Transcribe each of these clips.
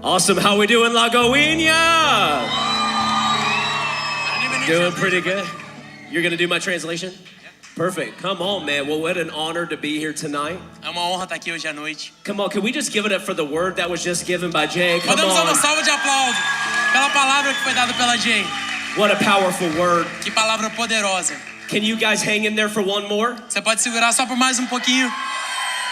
Awesome. How we doing, Lagoinha? Doing pretty good. You're gonna do my translation? Perfect. Come on, man. Well, what an honor to be here tonight. É uma honra estar aqui hoje à noite. Come on, can we just give it up for the word that was just given by Jay? Come Podemos dar uma on. salva de aplauso pela palavra que foi dada pela Jay. What a powerful word. Que palavra poderosa. Can you guys hang in there for one more? Você pode segurar só por mais um pouquinho?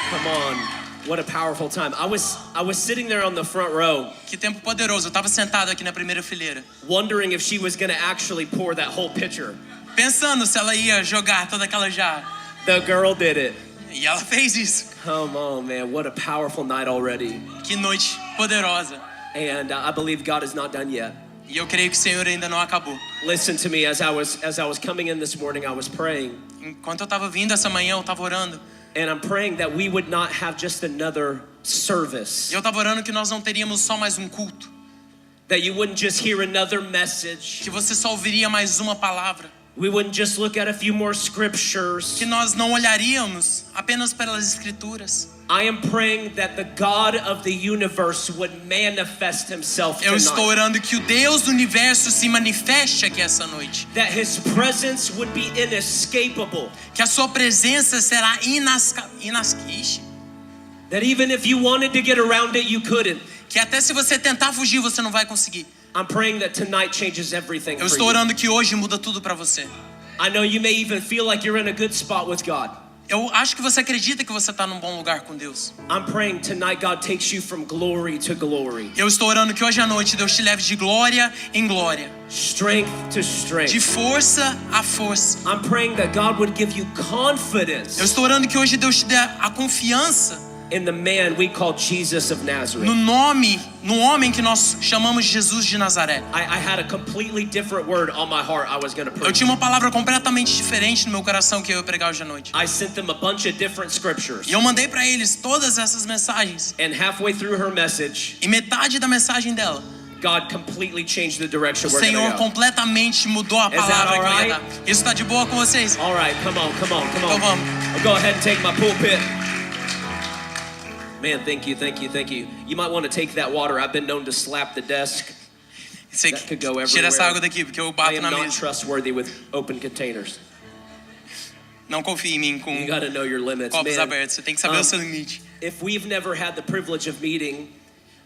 Come on. What a powerful time. I was sitting there on the front row. Que tempo poderoso. Eu estava sentado aqui na primeira fileira, Wondering if she was going to actually pour that whole pitcher. pensando se ela ia jogar toda aquela jarra. The girl did it. E ela fez isso. Come on, man. What a powerful night already. Que noite poderosa. And I believe God is not done yet. E eu creio que o Senhor ainda não acabou. Listen to me, as I was coming in this morning, I was praying. Enquanto eu estava vindo essa manhã, eu estava orando. And I'm praying that we would not have just another service. E eu estava orando que nós não teríamos só mais um culto. That you wouldn't just hear another message. Que você só ouviria mais uma palavra. We wouldn't just look at a few more scriptures. Que nós não olharíamos apenas pelas escrituras. I am praying that the God of the universe would manifest himself Eu estou tonight. orando que o Deus do universo se manifeste aqui essa noite. That his presence would be inescapable. Que a sua presença será inesquecível. That even if you wanted to get around it, you couldn't. Que até se você tentar fugir, você não vai conseguir. I'm praying that tonight changes everything Eu for estou you. orando que hoje muda tudo para você. I know you may even feel like you're in a good spot with God. Eu acho que você acredita que você está num bom lugar com Deus. I'm praying tonight God takes you from glory to glory. Eu estou orando que hoje à noite Deus te leve de glória em glória, Strength to de strength. força a força. I'm praying that God would give you confidence Eu estou orando que hoje Deus te dê a confiança in the man we call Jesus of Nazareth. no homem que nós chamamos de Jesus de Nazaré. I had a completely different word on my heart I was going to Eu preach. tinha uma palavra completamente diferente no meu coração que eu ia pregar hoje à noite. I sent them a bunch of different scriptures. E eu mandei para eles todas essas mensagens. And halfway through her message, E metade da mensagem dela, God completely changed the direction o we're Senhor going to go. completamente mudou a that palavra que eu ia alright? dar. Isso está de boa com vocês? All right, come on. Então vamos. I'll go ahead and take my pulpit. Man, thank you. You might want to take that water. I've been known to slap the desk. Você That could go tira essa everywhere. água daqui, porque eu I bato am na not mesa. trustworthy with open containers. Não confie em mim com You got to know your limits, copos man. abertos. Você tem que saber o seu limite. If we've never had the privilege of meeting,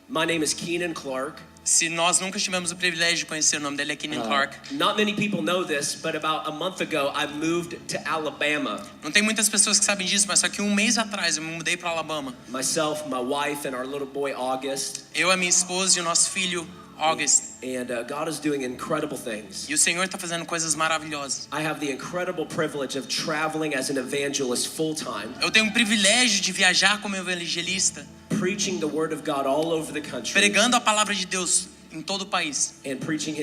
my name is Keenan Clark. Se nós nunca tivemos o privilégio de conhecer, o nome dele é Keenan Clark. Not many people know this, but about a month ago, I moved to Alabama. Não tem muitas pessoas que sabem disso, mas só que um mês atrás eu me mudei para Alabama. Myself, my wife, and our little boy August. Eu, a minha esposa e o nosso filho August. And God is doing incredible things. E o Senhor está fazendo coisas maravilhosas. I have the incredible privilege of traveling as an evangelist full time, Eu tenho o privilégio de viajar como evangelista, preaching the word of God all over the country, pregando a palavra de Deus em todo o país and preaching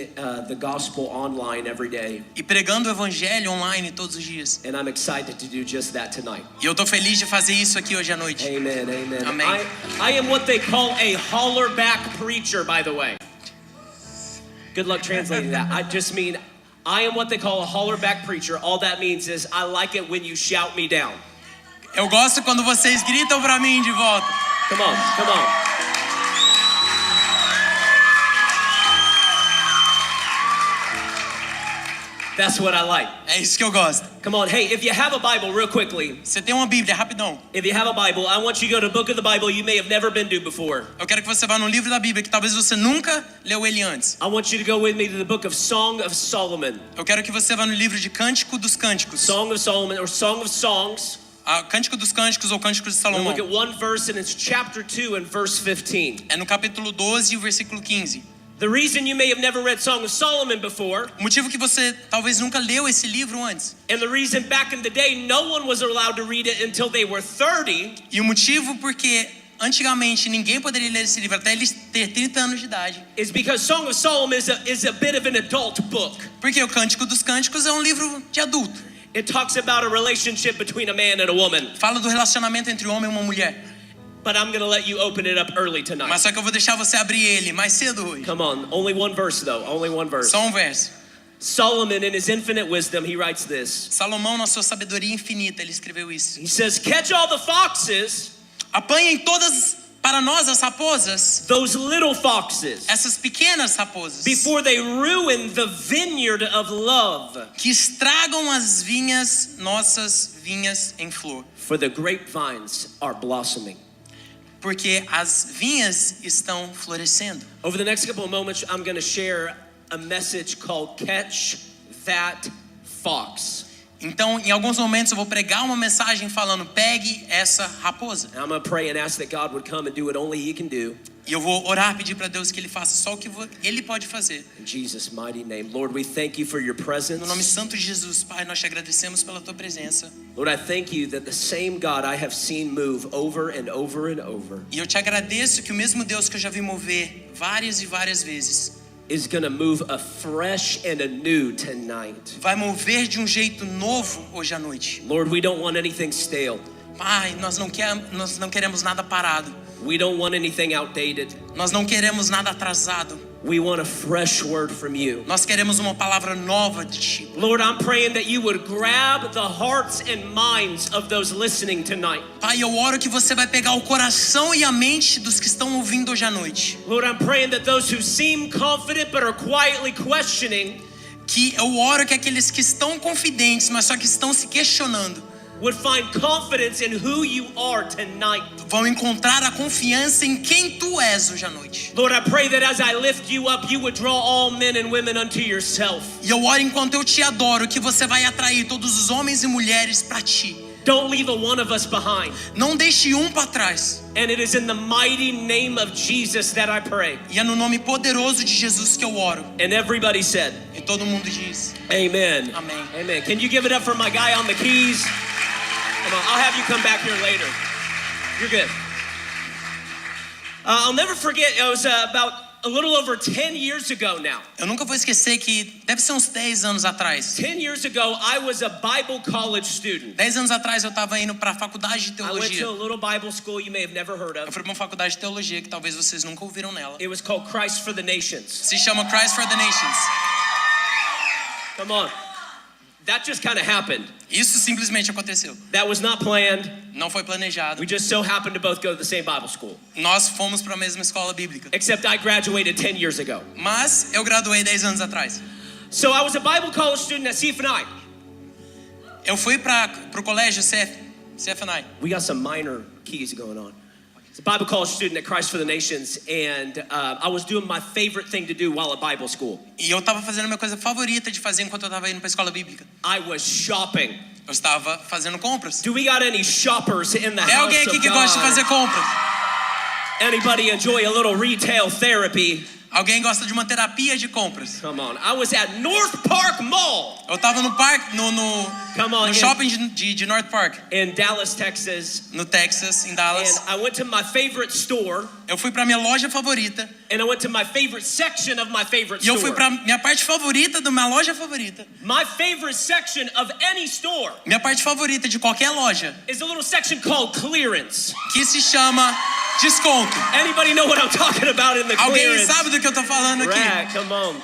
the gospel online every day. e pregando o evangelho online todos os dias. And I'm excited to do just that tonight. E eu tô feliz de fazer isso aqui hoje à noite. Amen. Amen. I am what they call a hollerback preacher, by the way. Good luck translating that. I just mean I am what they call a hollerback preacher. All that means is I like it when you shout me down. Eu gosto quando vocês gritam pra mim de volta. Come on. That's what I like. É isso que eu gosto. Come on. Hey, if you have a Bible, real quickly. Você tem uma Bíblia, rapidão. If you have a Bible, I want you to go to a book of the Bible you may have never been to before. Eu quero que você vá no livro da Bíblia que talvez você nunca leu ele antes. I want you to go with me to the book of Song of Solomon. Eu quero que você vá no livro de Cântico dos Cânticos. Song of Solomon or Song of Songs. Cântico dos Cânticos ou Cântico de We'll Salomão. look at one verse and it's chapter 2 and verse 15. É no capítulo 12 e o versículo 15. The reason you may have never read Song of Solomon before, O motivo que você talvez nunca leu esse livro antes. and the reason back in the day no one was allowed to read it until they were 30, E o motivo porque antigamente ninguém poderia ler esse livro até eles ter 30 anos de idade. is because Song of Solomon is a bit of an adult book. Porque o Cântico dos Cânticos é um livro de adulto. It talks about a relationship between a man and a woman. Fala do relacionamento entre um homem e uma mulher. But I'm going to let you open it up early tonight. Mas só que eu vou deixar você abrir ele mais cedo hoje. Come on, only one verse though, only one verse. Só um verso. Solomon in his infinite wisdom, he writes this. Salomão, na sua sabedoria infinita, ele escreveu isso. He says, catch all the foxes, Apanhem todas para nós as raposas, those little foxes, essas pequenas raposas, before they ruin the vineyard of love, que estragam as vinhas, nossas vinhas em flor. for the grapevines are blossoming. Porque as vinhas estão florescendo. Over the next couple of moments, I'm going to share a message called Catch That Fox. Então, em alguns momentos eu vou pregar uma mensagem falando: pegue essa raposa. And I'm going to pray and ask that God would come and do what only He can do. E eu vou orar, pedir para Deus que Ele faça só o que Ele pode fazer. In Jesus' mighty name. Lord, we thank you for your presence. No nome santo de Jesus, Pai, nós te agradecemos pela tua presença. Lord, I thank you that the same God I have seen move over and over and over E eu te agradeço que o mesmo Deus que eu já vi mover várias e várias vezes is going to move afresh and anew tonight. vai mover de um jeito novo hoje à noite. Lord, we don't want anything stale. Pai, nós não queremos nada parado. We don't want anything outdated. Nós não queremos nada atrasado. We want a fresh word from you. Nós queremos uma palavra nova de ti. Lord, I'm praying that you would grab the hearts and minds of those listening tonight. Pai, eu oro que você vai pegar o coração e a mente dos que estão ouvindo hoje à noite. Lord, I'm praying that those who seem confident but are quietly questioning Que eu oro que aqueles que estão confidentes, mas só que estão se questionando, would find confidence in who you are tonight. vão encontrar a confiança em quem tu és hoje à noite. Lord, I pray that as I lift you up, you would draw all men and women unto yourself. E eu oro enquanto eu te adoro que você vai atrair todos os homens e mulheres para ti. Don't leave a one of us behind. Não deixe um para trás. And it is in the mighty name of Jesus that I pray. E é no nome poderoso de Jesus que eu oro. And everybody said, E todo mundo diz: amen. Amém. Amen. Can you give it up for my guy on the keys? Come on, I'll have you come back here later. You're good. I'll never forget, it was about a little over 10 years ago now. Eu nunca vou esquecer que deve ser uns 10 anos atrás. 10 years ago, I was a Bible college student. 10 anos atrás eu estava indo para a faculdade de I went teologia. to a little Bible school you may have never heard Eu of. fui para uma faculdade de teologia que talvez vocês nunca ouviram nela. It was called Christ for the Nations. Se chama Christ for the Nations. Come on. That just kind of happened. Isso simplesmente aconteceu. That was not planned. Não foi planejado. We just so happened to both go to the same Bible school. Nós fomos para a mesma escola bíblica. Except I graduated 10 years ago. Mas eu graduei 10 anos atrás. So I was a Bible college student at CFNI. Eu fui para o colégio CFNI. We got some minor keys going on. I was a Bible college student at Christ for the Nations, and I was doing my favorite thing to do while at Bible school. E eu estava fazendo a minha coisa favorita de fazer enquanto eu estava indo para a escola bíblica. I was shopping. Eu estava fazendo compras. Do we got any shoppers in the É house alguém aqui of que gosta de God? fazer compras? Anybody enjoy a little retail therapy? Alguém gosta de uma terapia de compras? Come on. I was at North Park Mall. Eu estava no parque, Come on, no shopping de North Park, in Dallas, Texas. no Texas, em And Dallas. I went to my favorite store, Eu fui para minha loja favorita and I went to my favorite section of my favorite e eu fui store. para minha parte favorita da minha loja favorita. My favorite section of any store Minha parte favorita de qualquer loja, is a little section called clearance. que se chama desconto. Anybody know what I'm talking about in the Alguém clearance sabe do que eu tô falando aqui? rack? Come on.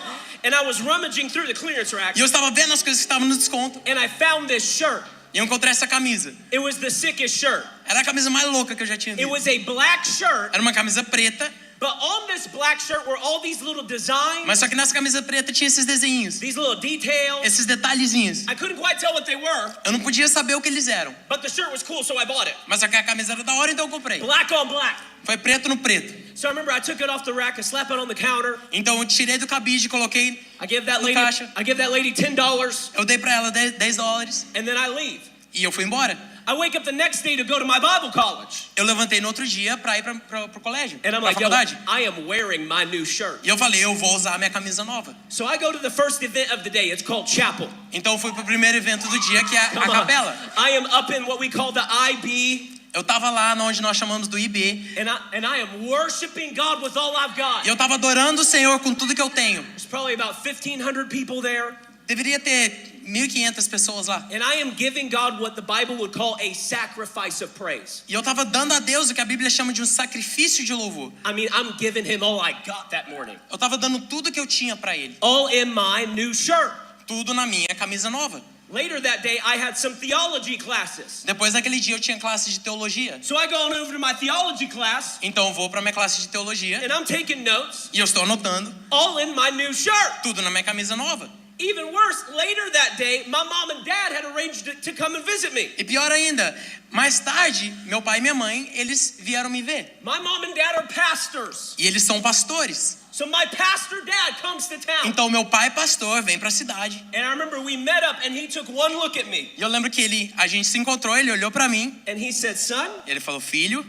And I was rummaging through the clearance rack, E eu estava vendo as coisas que estavam no desconto and I found this shirt. e eu encontrei essa camisa. It was the sickest shirt. Era a camisa mais louca que eu já tinha It visto. was a black shirt, Era uma camisa preta, but on this black shirt were all these little designs, mas só que nessa camisa preta tinha esses desenhinhos, these little details. esses detalhezinhos. I couldn't quite tell what they were, Eu não podia saber o que eles eram, but the shirt was cool, so I bought it. mas só que a camisa era da hora, então eu comprei. Black on black. Foi preto no preto. So I remember I took it off the rack, I slapped it on the counter. Então eu tirei do cabide, coloquei, I give that No lady caixa. $10, eu dei pra ela $10 and then I leave. e eu fui embora. I wake up the next day to go to my Bible college. Eu levantei no outro dia pra ir pro colégio, And I'm pra like, yo, faculdade. I am wearing my new shirt. E eu falei, eu vou usar a minha camisa nova. So I go to the first event of the day. It's called chapel. Então eu fui pro primeiro evento do dia, que é a Come on. capela. I am up in what we call the IB, Eu tava lá onde nós chamamos do IB. and I am worshiping God with all I've got. E eu tava adorando o Senhor com tudo que eu tenho. There's probably about 1,500 people there. Deveria ter 1.500 pessoas lá. And I am giving God what the Bible would call a sacrifice of praise. E eu tava dando a Deus o que a Bíblia chama de um sacrifício de louvor. I mean, I'm giving him all I got that morning. Eu tava dando tudo que eu tinha pra ele. All in my new shirt. Tudo na minha camisa nova. Later that day, I had some theology classes. Depois daquele dia eu tinha classe de teologia. So I go on over to my theology class, Então eu vou para minha classe de teologia and I'm taking notes, e eu estou anotando all in my new shirt. tudo na minha camisa nova. Even worse, later that day, my mom and dad had arranged to come and visit me. E pior ainda, mais tarde, meu pai e minha mãe, eles vieram me ver. My mom and dad are pastors. E eles são pastores. So my pastor dad comes to town. Então meu pai, pastor, vem para a cidade. And I remember we met up and he took one look at me. E eu lembro que a gente se encontrou, ele olhou para mim. And he said, "Son, Ele falou, filho,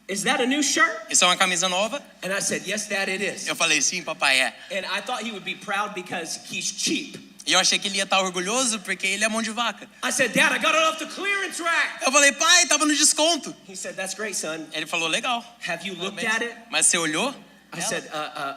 is that a new shirt?" isso é uma camisa nova? And I said, "Yes, Dad, it is." Eu falei, sim, papai, é. And I thought he would be proud because he's cheap. E eu achei que ele ia estar orgulhoso porque ele é mão de vaca. I said, "Dad, I got it off the clearance rack." Eu falei, pai, tava no desconto. He said, "That's great, son. Ele falou, legal. Have you looked at it?" Mas você olhou? I said,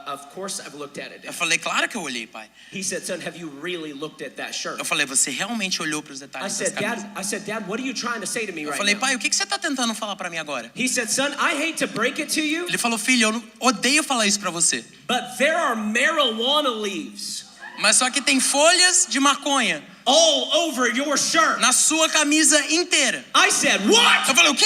"Of course I've looked at it, Eu Dad." falei, claro que eu olhei, pai. He said, "Son, have you really looked at that shirt?" Eu falei, você realmente olhou para os I detalhes dessa said, camisa? Dad, what are you trying to say to me Eu right falei, now?" pai, o que você tá tentando falar para mim agora? He said, "Son, I hate to break it to you, Ele falou, filho, eu odeio falar isso para você. but there are marijuana leaves Mas só que tem folhas de maconha all over your shirt." na sua camisa inteira. I said, "What?" Eu falei, o quê?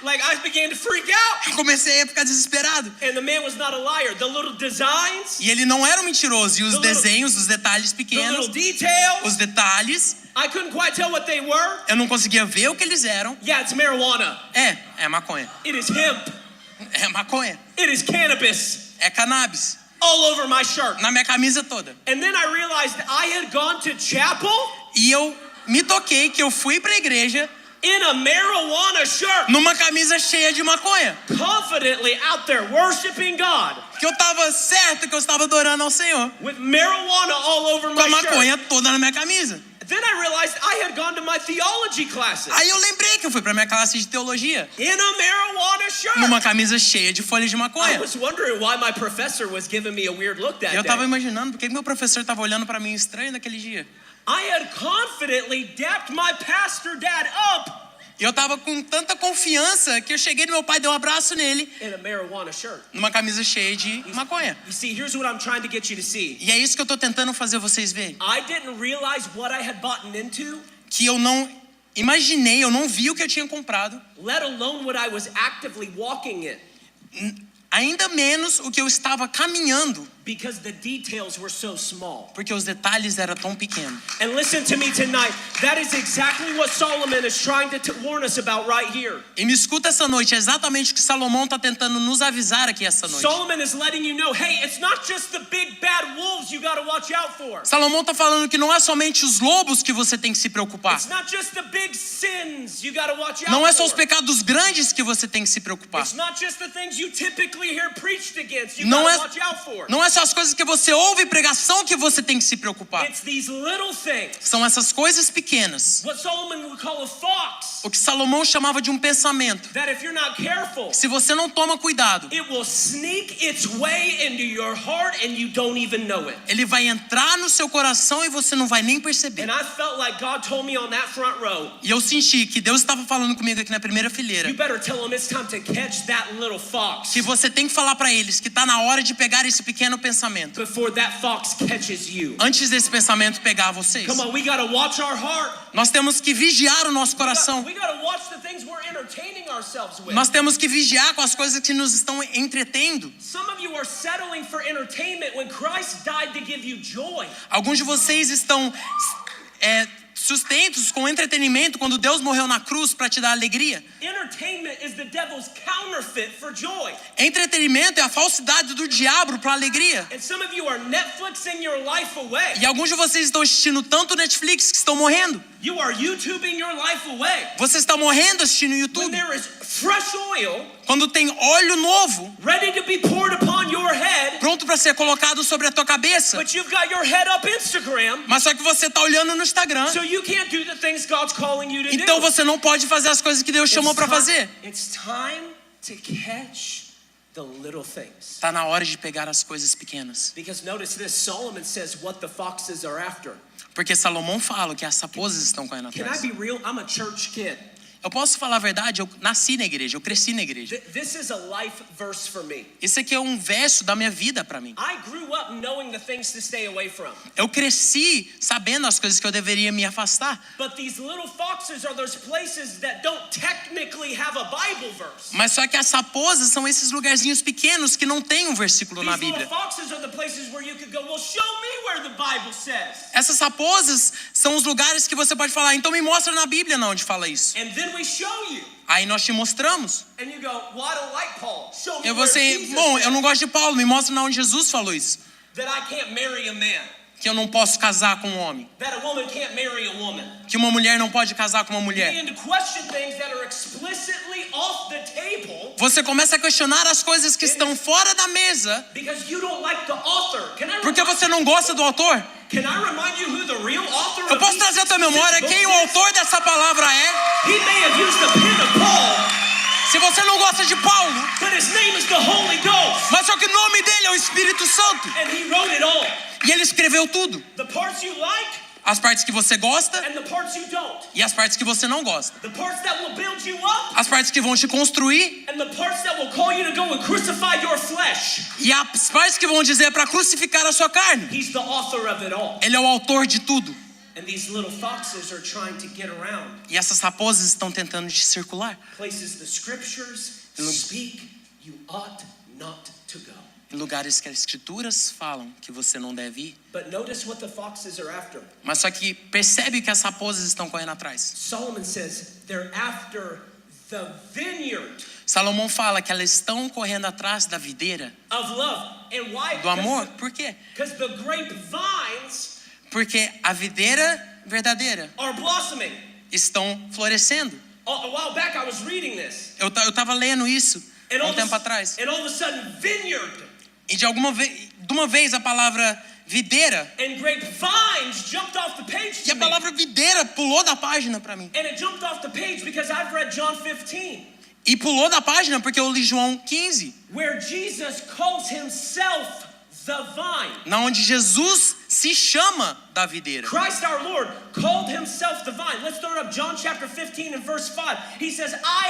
Like I began to freak out. Eu comecei a ficar desesperado. And the man was not a liar. The little designs, E ele não era um mentiroso. E os desenhos, os detalhes the pequenos, little details, os detalhes, I couldn't quite tell what they were. eu não conseguia ver o que eles eram. Yeah, it's marijuana. É maconha. It is hemp. É maconha. It is cannabis. É cannabis. All over my shirt. Na minha camisa toda. And then I realized I had gone to chapel E eu me toquei que eu fui pra igreja in a marijuana shirt, numa camisa cheia de maconha. confidently out there worshiping God Que eu tava certo que eu estava adorando ao Senhor. with marijuana all over Com a my shirt. maconha toda na minha camisa. Then I realized I had gone to my theology classes Aí eu lembrei que eu fui pra minha classe de teologia in a marijuana shirt. numa camisa cheia de folhas de I maconha. was wondering why my professor was giving me a weird look that Eu tava day. imaginando por que meu professor tava olhando pra mim estranho naquele dia. I had confidently dapped my pastor dad up E eu tava com tanta confiança que eu cheguei no meu pai, dei um abraço nele, in a marijuana shirt. numa camisa cheia de maconha. You see, here's what I'm trying to get you to see. E é isso que eu tô tentando fazer vocês verem. I didn't realize what I had bought into, Que eu não imaginei, eu não vi o que eu tinha comprado. let alone what I was actively walking in, Ainda menos o que eu estava caminhando, because the details were so small. porque os detalhes eram tão pequenos. And listen to me tonight. That is exactly what Solomon is trying to warn us about right here. E me escuta essa noite, é exatamente o que Salomão está tentando nos avisar aqui essa noite. Solomon is letting you know, hey, it's not just the big bad wolves you got to watch out for. Salomão está falando que não é somente os lobos que você tem que se preocupar. It's not just the big sins you got to watch out Não é só os for. pecados grandes que você tem que se preocupar. It's not just the things you typically hear preached against you Não got é, to watch out for. não é só as coisas que você ouve pregação que você tem que se preocupar. It's these little things. São essas coisas pequenas. What Solomon would call a fox. O que Salomão chamava de um pensamento. That if you're not careful, Se você não toma cuidado, it will sneak its way into your heart and you don't even know it. ele vai entrar no seu coração e você não vai nem perceber. And I felt like God told me on that front row, E eu senti que Deus estava falando comigo aqui na primeira fileira. you better tell them it's time to catch that little fox Que você tem que falar para eles que está na hora de pegar esse pequeno pensamento. before that fox catches you. Antes desse pensamento pegar vocês. Come on, we got to watch our heart. Nós temos que vigiar o nosso coração. We got to watch the things we're entertaining ourselves with. Nós temos que vigiar com as coisas que nos estão entretendo. Some of you are settling for entertainment when Christ died to give you joy. Alguns de vocês estão sustentos com entretenimento quando Deus morreu na cruz para te dar alegria. Entertainment is the devil's counterfeit for joy. Entretenimento é a falsidade do diabo para alegria. And some of you are Netflixing your life away. E alguns de vocês estão assistindo tanto Netflix que estão morrendo. You are YouTubing your life away. Você está morrendo assistindo When YouTube. there is fresh oil Quando tem óleo novo ready to be poured upon your head, pronto para ser colocado sobre a tua cabeça, but you've got your head up Instagram, mas só que você está olhando no Instagram, so you can't do the things God's calling you to então do. você não pode fazer as coisas que Deus chamou para fazer. It's time to catch the little things. Está na hora de pegar as coisas pequenas. Because notice this, Solomon says what the foxes are after. Porque Salomão fala que as raposas estão correndo Can I atrás. be real? I'm a church kid. Eu posso falar a verdade, eu nasci na igreja, eu cresci na igreja. This is a life verse for me. Esse aqui é um verso da minha vida para mim. I grew up knowing the things to stay away from. Eu cresci sabendo as coisas que eu deveria me afastar. But these little foxes are those places that don't technically have a Bible verse. Mas só que as raposas são esses lugarzinhos pequenos que não tem um versículo na These little Bíblia. foxes are the places where you could go, well, show me where the Bible says. Essas raposas são os lugares que você pode falar, então me mostra na Bíblia não onde fala isso. And then we show you. Aí nós te mostramos. And you go, well, I don't like Paul. Show me E where você, Jesus bom, said eu não gosto de Paulo, me mostra na onde Jesus falou isso. that I can't marry a man, Que eu não posso casar com um homem. that a woman can't marry a woman. Que uma mulher não pode casar com uma You mulher. begin to question things that are explicitly off the table Você começa a questionar as coisas que estão fora da mesa because you don't like the author. porque você não gosta do autor. Can I remind you who the real author Eu of posso these trazer à tua memória six quem o books is? autor dessa palavra é. He may have used the pen of Paul, Se você não gosta de Paulo, but his name is the Holy Ghost, mas só que o nome dele é o Espírito Santo. and he wrote it all. E ele escreveu tudo. The parts you like As partes que você gosta and the parts you don't. e as partes que você não gosta. The parts that will build you up As partes que vão te construir and the parts that will call you to go and crucify your flesh. e as partes que vão dizer para crucificar a sua carne. He's the author of it all. Ele é o autor de tudo. And these little foxes are trying to get around E essas raposas estão tentando te circular. places the scriptures speak you ought not to go. Em lugares que as escrituras falam que você não deve ir. But notice what the foxes are after. Mas só que percebe que as raposas estão correndo atrás. Solomon says they're after the vineyard Salomão fala que elas estão correndo atrás da videira of love. And why? do amor. Por quê? Because the grapevines Porque a videira verdadeira are blossoming. estão florescendo. A while back I was reading this. Eu tava lendo isso And há all, um tempo atrás. and all of a sudden vineyard E de uma vez a palavra videira and grapevines jumped off the page e to a me. palavra videira pulou da página para mim. And it jumped off the page because I've read John 15, E pulou da página porque eu li João 15, where Jesus calls himself the vine. na onde Jesus se chama da videira. Christ our Lord called himself the vine. Let's throw it up. John chapter 15 and verse 5. He says, I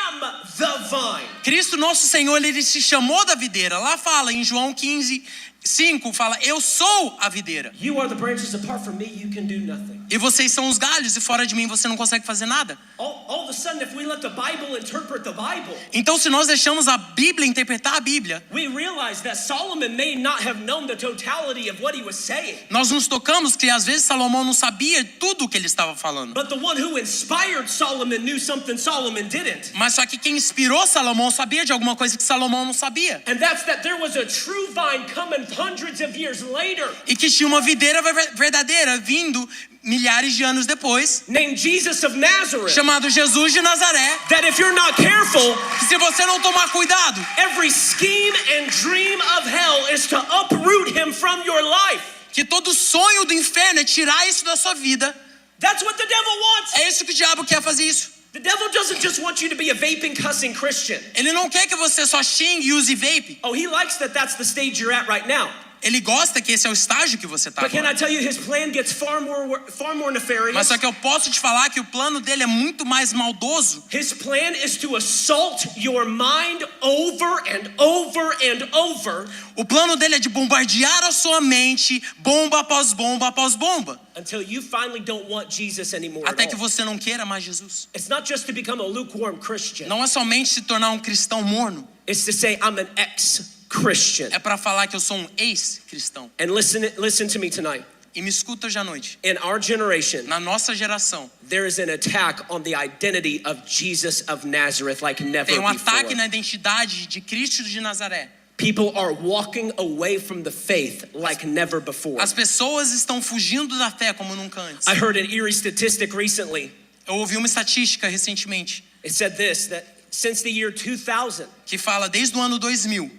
am the vine. Cristo nosso Senhor, ele se chamou da videira. Lá fala em João 15, 5, fala, eu sou a videira. You are the branches. Apart from me, you can do nothing. E vocês são os galhos e fora de mim você não consegue fazer nada. All of a sudden, if we let the Bible interpret the Bible, Então se nós deixamos a Bíblia interpretar a Bíblia, we realize that Solomon may not have known the totality of what he was saying. nós nos tocamos que às vezes Salomão não sabia tudo o que ele estava falando. But the one who inspired Solomon knew something Solomon didn't. Mas só que quem inspirou Salomão sabia de alguma coisa que Salomão não sabia. And that's that there was a true vine coming hundreds of years later, E que tinha uma videira verdadeira vindo milhares de anos depois, named Jesus of Nazareth. chamado Jesus de Nazaré, That if you're not careful, que se você não tomar cuidado, every scheme and dream of hell is to uproot him from your life. que todo sonho do inferno é tirar isso da sua vida. That's what the devil wants. É isso que o diabo quer fazer isso. The devil doesn't just want you to be a vaping, cussing Christian. Ele não quer que você só xingue e use vape. Oh, he likes that that's the stage you're at right now. Ele gosta que esse é o estágio que você está But can I agora. tell you, his plan gets far more nefarious. Mas só que eu posso te falar que o plano dele é muito mais maldoso. His plan is to assault your mind over and over and over O plano dele é de bombardear a sua mente, bomba após bomba após bomba, until you finally don't want Jesus anymore at até que all. você não queira mais Jesus. It's not just to become a lukewarm Christian. Não é somente se tornar um cristão morno, It's to say I'm an ex-Christian. é para falar que eu sou um ex-cristão. And listen to me tonight. E me escuta hoje à noite. In our generation, Na nossa geração, there is an attack on the identity of Jesus of Nazareth like never tem um ataque before. na identidade de Cristo de Nazaré. People are walking away from the faith like never before. As pessoas estão fugindo da fé como nunca antes. I heard an eerie statistic recently. Eu ouvi uma estatística recentemente It said this, that since the year 2000, que fala desde o ano 2000,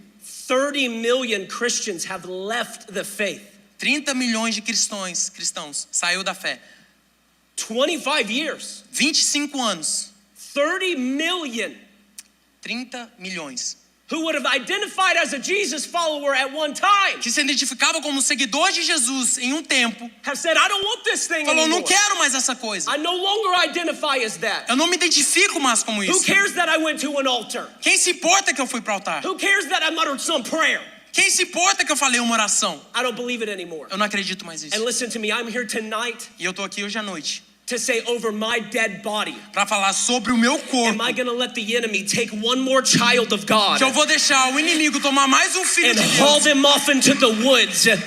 30 million Christians have left the faith. 30 milhões de cristãos saiu da fé. 25 years. 25 anos, 30 million 30 milhões who would have identified as a Jesus follower at one time, que se identificava como seguidor de Jesus em um tempo, have said, I don't want this thing falou, anymore. não quero mais essa coisa. I no longer identify as that. Eu não me identifico mais como Who isso. cares that I went to an altar? Quem se importa que eu fui para o altar? Who cares that I muttered some prayer? Quem se importa que eu falei uma oração? I don't believe it anymore. Eu não acredito mais nisso. And listen to me, I'm here tonight E eu tô aqui hoje à noite to say over my dead body, para falar sobre o meu corpo. am I going to let the enemy take one more child of God Que eu vou deixar o inimigo tomar mais um filho and de haul Deus them off into the woods and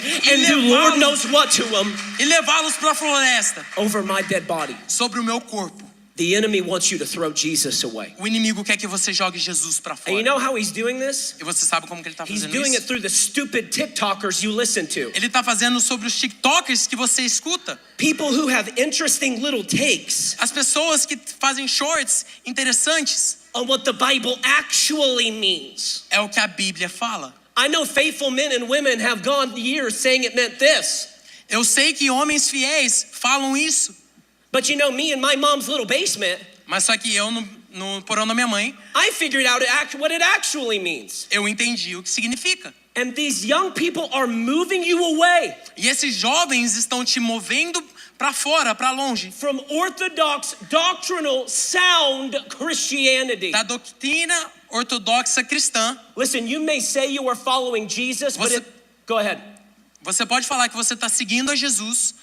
do Lord knows what to them e levá-los para a floresta over my dead body? sobre o meu corpo. The enemy wants you to throw Jesus away. O inimigo quer que você jogue Jesus para And you fora. know how he's doing this? E você sabe como que ele tá He's fazendo doing it isso? through the stupid TikTokers you listen to. Ele tá fazendo sobre os TikTokers que você escuta. People who have interesting little takes As pessoas que fazem shorts interessantes. on what the Bible actually means. É o que a Bíblia fala. I know faithful men and women have gone years saying it meant this. Eu sei que homens fiéis falam isso. But you know, me in my mom's little basement, Mas só que eu, no porão da minha mãe, I figured out what it actually means. eu entendi o que significa. And these young people are moving you away E esses jovens estão te movendo para fora, para longe, from orthodox, doctrinal, sound Christianity. da doutrina ortodoxa cristã. Listen, you may say you are following Jesus, but Você- go ahead. Você pode falar que você está seguindo a Jesus,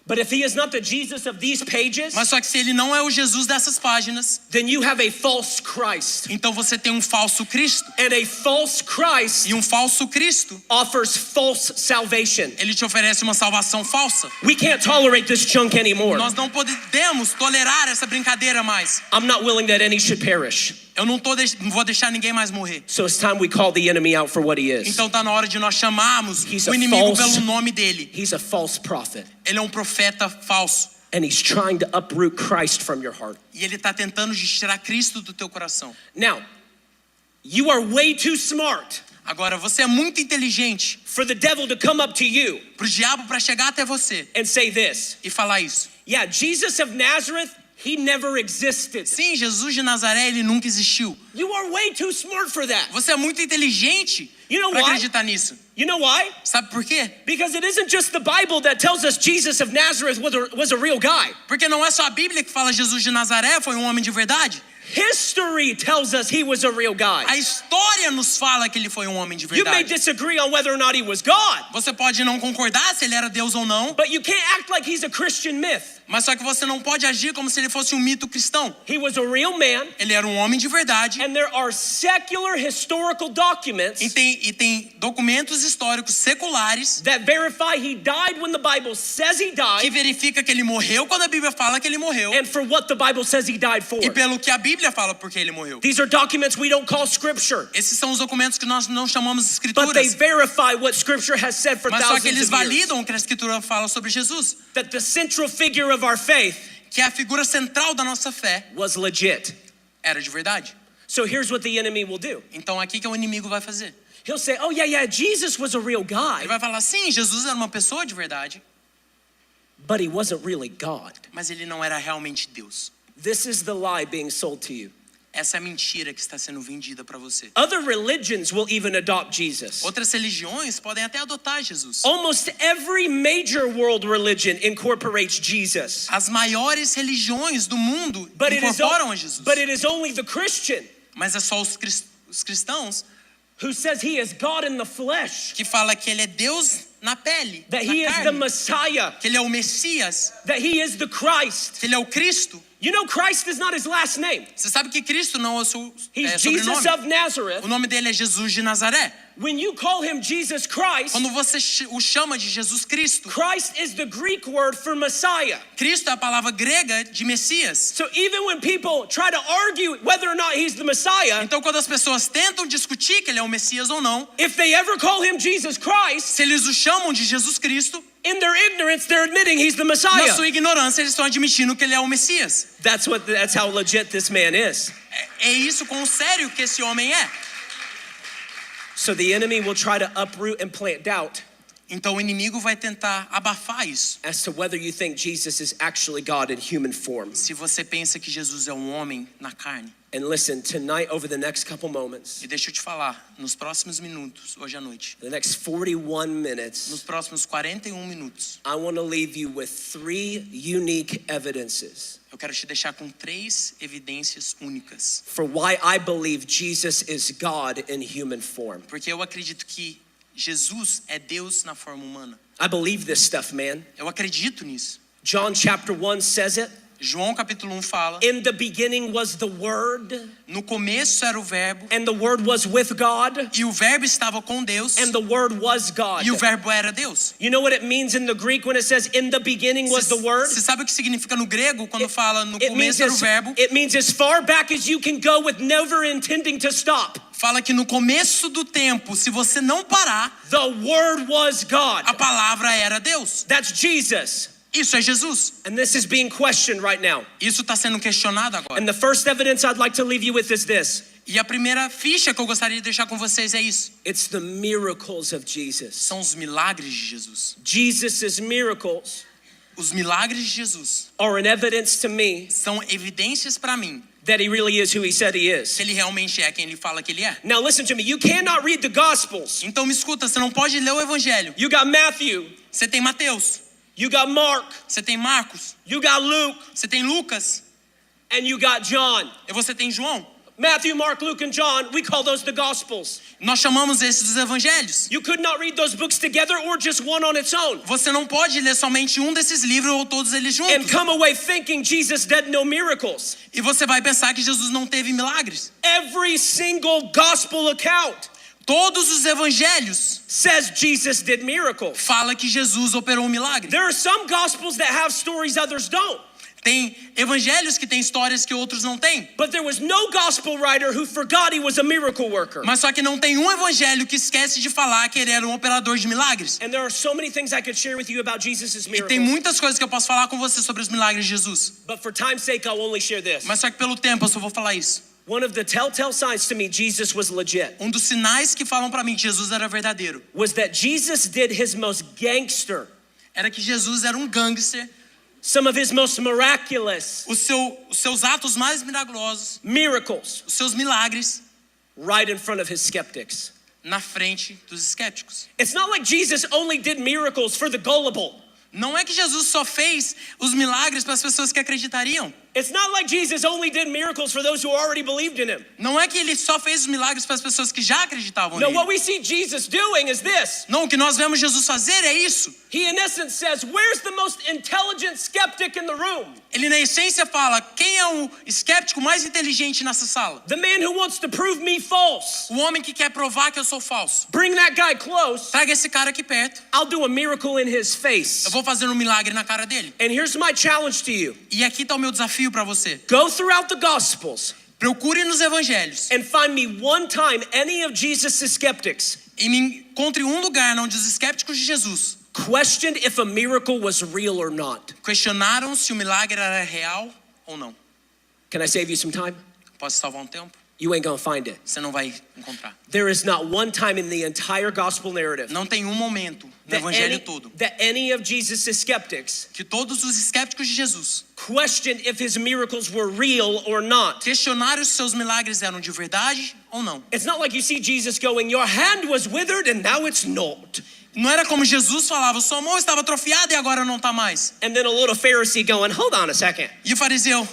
But if he is not the Jesus of these pages, mas só que se ele não é o Jesus dessas páginas, then you have a false Christ. então você tem um falso Cristo. And a false Christ E um falso Cristo, offers false salvation. ele te oferece uma salvação falsa. We can't tolerate this junk anymore. Nós não podemos tolerar essa brincadeira mais. I'm not willing that any should perish. Eu não vou deixar ninguém mais morrer. So it's time we call the enemy out for what he is. Então tá na hora de nós chamarmos He's o a inimigo false- pelo nome dele. He's a false prophet. Ele é um profeta falso. And he's trying to uproot Christ from your heart. E ele está tentando tirar Cristo do teu coração. Now, you are way too smart Agora, você é muito inteligente for the devil to come up to you pro diabo para chegar até você and say this. e falar isso. Yeah, Jesus of Nazareth, he never existed. Sim, Jesus de Nazaré, ele nunca existiu. You are way too smart for that. Você é muito inteligente You know para why? acreditar nisso. You know why? Sabe por quê? Because it isn't just the Bible that tells us Jesus of Nazareth was a real guy. Porque não é só a Bíblia que fala Jesus de Nazaré foi um homem de verdade. History tells us he was a real guy. A história nos fala que ele foi um homem de You may verdade. disagree on whether or not he was God, Você pode não concordar se ele era Deus ou não, but you can't act like he's a Christian myth. mas só que você não pode agir como se ele fosse um mito cristão. He was a real man, Ele era um homem de verdade and there are secular historical documents e tem documentos históricos seculares that verify he died when the Bible says he que died verifica que ele morreu quando a Bíblia fala que ele morreu and for what the Bible says he died for. e pelo que a Bíblia fala porque ele morreu. These are documents we don't call scripture, Esses são os documentos que nós não chamamos de but they escrituras, verify what scripture has said for mas só que thousands eles of years. validam o que a escritura fala sobre Jesus, That the central figure of our faith que é a figura central da nossa fé, was legit. era de verdade. So here's what the enemy will do. Então aqui que o inimigo vai fazer. He'll say, oh yeah, Jesus was a real guy, Ele vai falar, sim, Jesus era uma pessoa de verdade, but he wasn't really God. mas ele não era realmente Deus. This is the lie being sold to you. Essa é a mentira que está sendo vendida para você. Other religions will even adopt Jesus. Outras religiões podem até adotar Jesus. Almost every major world religion incorporates Jesus. As maiores religiões do mundo But incorporam a Jesus. it is only the Christian Mas é só os cristãos who says he is God in the flesh, que fala que ele é Deus na pele, that na he is the carne, Messiah, que ele é o Messias, that he is the Christ. que ele é o Cristo. You know, Christ is not his last name. Você sabe que Cristo não é o seu He's Jesus sobrenome. of Nazareth. O nome dele é Jesus de Nazaré. When you call him Jesus Christ, Quando você o chama de Jesus Cristo, Christ is the Greek word for Messiah. Cristo é a palavra grega de Messias. So even when people try to argue whether or not he's the Messiah, Então quando as pessoas tentam discutir que ele é o Messias ou não, if they ever call him Jesus Christ, se eles o chamam de Jesus Cristo, in their ignorance, they're admitting he's the na Messiah. sua ignorância eles estão admitindo que ele é o Messias. That's how legit this man is. É isso quão sério que esse homem é. So the enemy will try to uproot and plant doubt Então o inimigo vai tentar abafar isso. as to whether you think Jesus is actually God in human form. Se você pensa que Jesus é um homem na carne. And listen, tonight, over the next couple moments, E deixa eu te falar, nos próximos minutos, hoje à noite, the next 41 nos minutes, próximos 41 minutos, I want to leave you with 3 unique evidences eu quero te deixar com 3 evidências únicas. for why I believe Jesus is God in human form. Porque eu acredito que Jesus é Deus na forma humana. I believe this stuff, man. Eu acredito nisso. John chapter 1 says it. João capítulo 1 fala, In the beginning was the Word, no começo era o verbo, and the Word was with God, e o verbo estava com Deus, and the Word was God. e o verbo era Deus. You know what it means in the Greek when it says in the beginning was the Word? Você sabe o que significa no grego quando fala no It means, começo era o verbo? it means as far back as you can go with never intending to stop. Fala que no começo do tempo, se você não parar, The Word was God. a palavra era Deus. That's Jesus. Isso é Jesus. And this is being questioned right now. Isso está sendo questionado agora. And the first evidence I'd like to leave you with is this. E a primeira ficha que eu gostaria de deixar com vocês é isso. It's the miracles of Jesus. São os milagres de Jesus. Jesus' miracles Os milagres de Jesus are an evidence to me são evidências para mim that he really is who he said he is. que ele realmente é quem ele fala que ele é. Now listen to me. You cannot read the Gospels. Então me escuta, você não pode ler o evangelho. You got Matthew. Você tem Mateus, You got Mark. você tem Marcos, You got Luke. você tem Lucas And you got John. e você tem João. Matthew, Mark, Luke, and John, we call those the Gospels. Nós chamamos esses dos evangelhos. You could not read those books together or just one on its own Você não pode ler somente um desses livros ou todos eles and juntos. come away thinking Jesus did no miracles. E você vai pensar que Jesus não teve milagres. Every single gospel account Todos os evangelhos says Jesus did miracles. fala que Jesus operou um milagre. There are some gospels that have stories others don't. Tem evangelhos que têm histórias que outros não têm. But there was no gospel writer who forgot he was a miracle worker. Mas só que não tem um evangelho que esquece de falar que ele era um operador de milagres. And there are so many things I could share with you about Jesus' E miracles. tem muitas coisas que eu posso falar com você sobre os milagres de Jesus. But for time's sake, I'll only share this. Mas só que pelo tempo eu só vou falar isso. One of the telltale signs to me Jesus was legit Um dos sinais que falam para mim que Jesus era verdadeiro was that Jesus did his most gangster, era que Jesus era um gangster. some of his most miraculous Os seus atos mais milagrosos, miracles os seus milagres right in front of his skeptics. na frente dos escépticos. It's not like Jesus only did miracles for the gullible. Não é que Jesus só fez os milagres para as pessoas que acreditariam. It's not like Jesus only did miracles for those who already believed in him. Não é que ele só fez os milagres para as pessoas que já acreditavam No, nele. what we see Jesus doing is this. Não, o que nós vemos Jesus fazer é isso. He, in essence, says, where's the most intelligent skeptic in the room? Ele, na essência, fala: quem é o escéptico mais inteligente nessa sala? The man who wants to prove me false. O homem que quer provar que eu sou falso. Bring that guy close. Traga esse cara aqui perto. I'll do a miracle in his face. Eu vou fazer um milagre na cara dele. And here's my challenge to you. E aqui está o meu desafio para você. Go throughout the Gospels Procure nos evangelhos and find me one time any of Jesus' skeptics e me encontre um lugar onde os escépticos de Jesus questioned if a miracle was real or not. questionaram se o milagre era real ou não. Can I save you some time? Posso salvar um tempo? You ain't gonna find it. Você não vai encontrar. There is not one time in the entire gospel narrative Não tem um momento no evangelho todo that any of Jesus' skeptics que todos os escépticos de Jesus questioned if his miracles were real or not. questionaram se seus milagres eram de verdade ou não. It's not like you see Jesus going, your hand was withered and now it's not. Não era como Jesus falava: sua mão estava atrofiada e agora não está mais. And then a little Pharisee going, hold on a second. E o fariseu: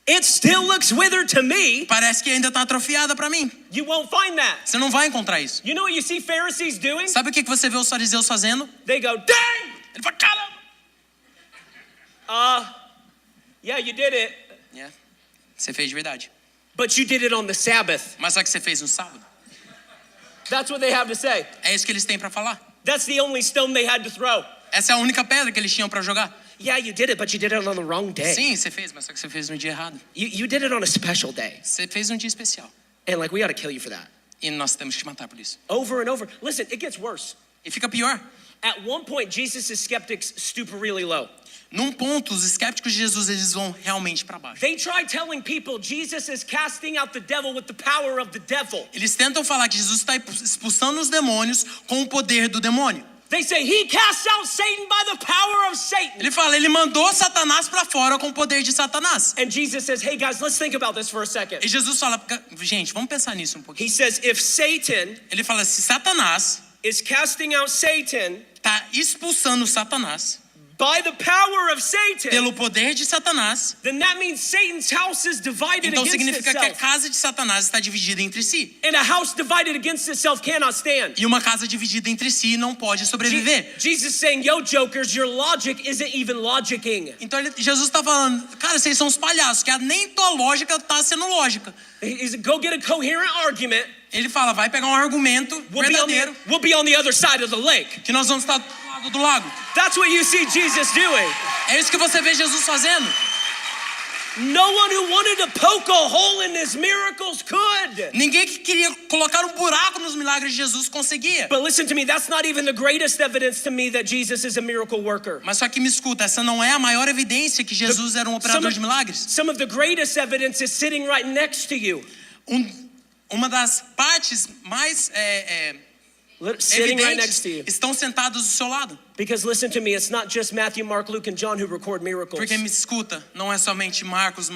It still looks withered to me. parece que ainda está atrofiada para mim. You won't find that. Você não vai encontrar isso. You know what you see Pharisees doing? Sabe o que você vê os fariseus fazendo? They go, dang! Ele fala: caramba. Yeah, you did it. Você fez de verdade. But you did it on the Sabbath. Mas só que você fez no sábado. That's what they have to say. É isso que eles têm para falar. That's the only stone they had to throw. Essa é a única pedra que eles tinham para jogar. Yeah, you did it, but you did it on the wrong day. Sim, você fez, mas só que você fez no dia errado. You did it on a special day. Você fez um dia especial. And like, we ought to kill you for that. E nós temos que te matar por isso. Over and over. Listen, it gets worse. E fica pior. At one point, Jesus' skeptics stoop really low. Num ponto, os escépticos de Jesus, eles vão realmente para baixo. They try telling people Jesus is casting out the devil with the power of the devil. Eles tentam falar que Jesus está expulsando os demônios com o poder do demônio. They say he casts out Satan by the power of Satan. Ele fala, ele mandou Satanás para fora com o poder de Satanás. And Jesus says, hey guys, let's think about this for a second. E Jesus fala, gente, vamos pensar nisso um pouquinho. He says, if Satan Ele fala, se Satanás is casting out Satan está expulsando Satanás by the power of Satan, pelo poder de Satanás, then that means Satan's house is divided então against significa que a itself. casa de Satanás está dividida entre si. And a house divided against itself cannot stand. E uma casa dividida entre si não pode sobreviver. Jesus saying, yo jokers, your logic isn't even logicking. Então Jesus está falando, cara, vocês são os palhaços, que nem tua lógica está sendo lógica. He's go get a coherent argument. Ele fala, vai pegar um argumento verdadeiro, We'll be on the other side of the lake. que nós vamos estar do lado do lago. That's what you see Jesus doing. É isso que você vê Jesus fazendo. No one who wanted to poke a hole in his miracles could. Ninguém que queria colocar um buraco nos milagres de Jesus conseguia. But listen to me, that's not even the greatest evidence to me that Jesus is a miracle worker. Mas só que me escuta, essa não é a maior evidência que Jesus era um operador de milagres. Some of the greatest evidence is sitting right next to you. Uma das partes mais Sitting right next to you. evidentes estão sentados do seu lado. Because listen to me, it's not just Matthew, Mark, Luke, and John who record miracles. Porque me escuta, não é somente Marcos,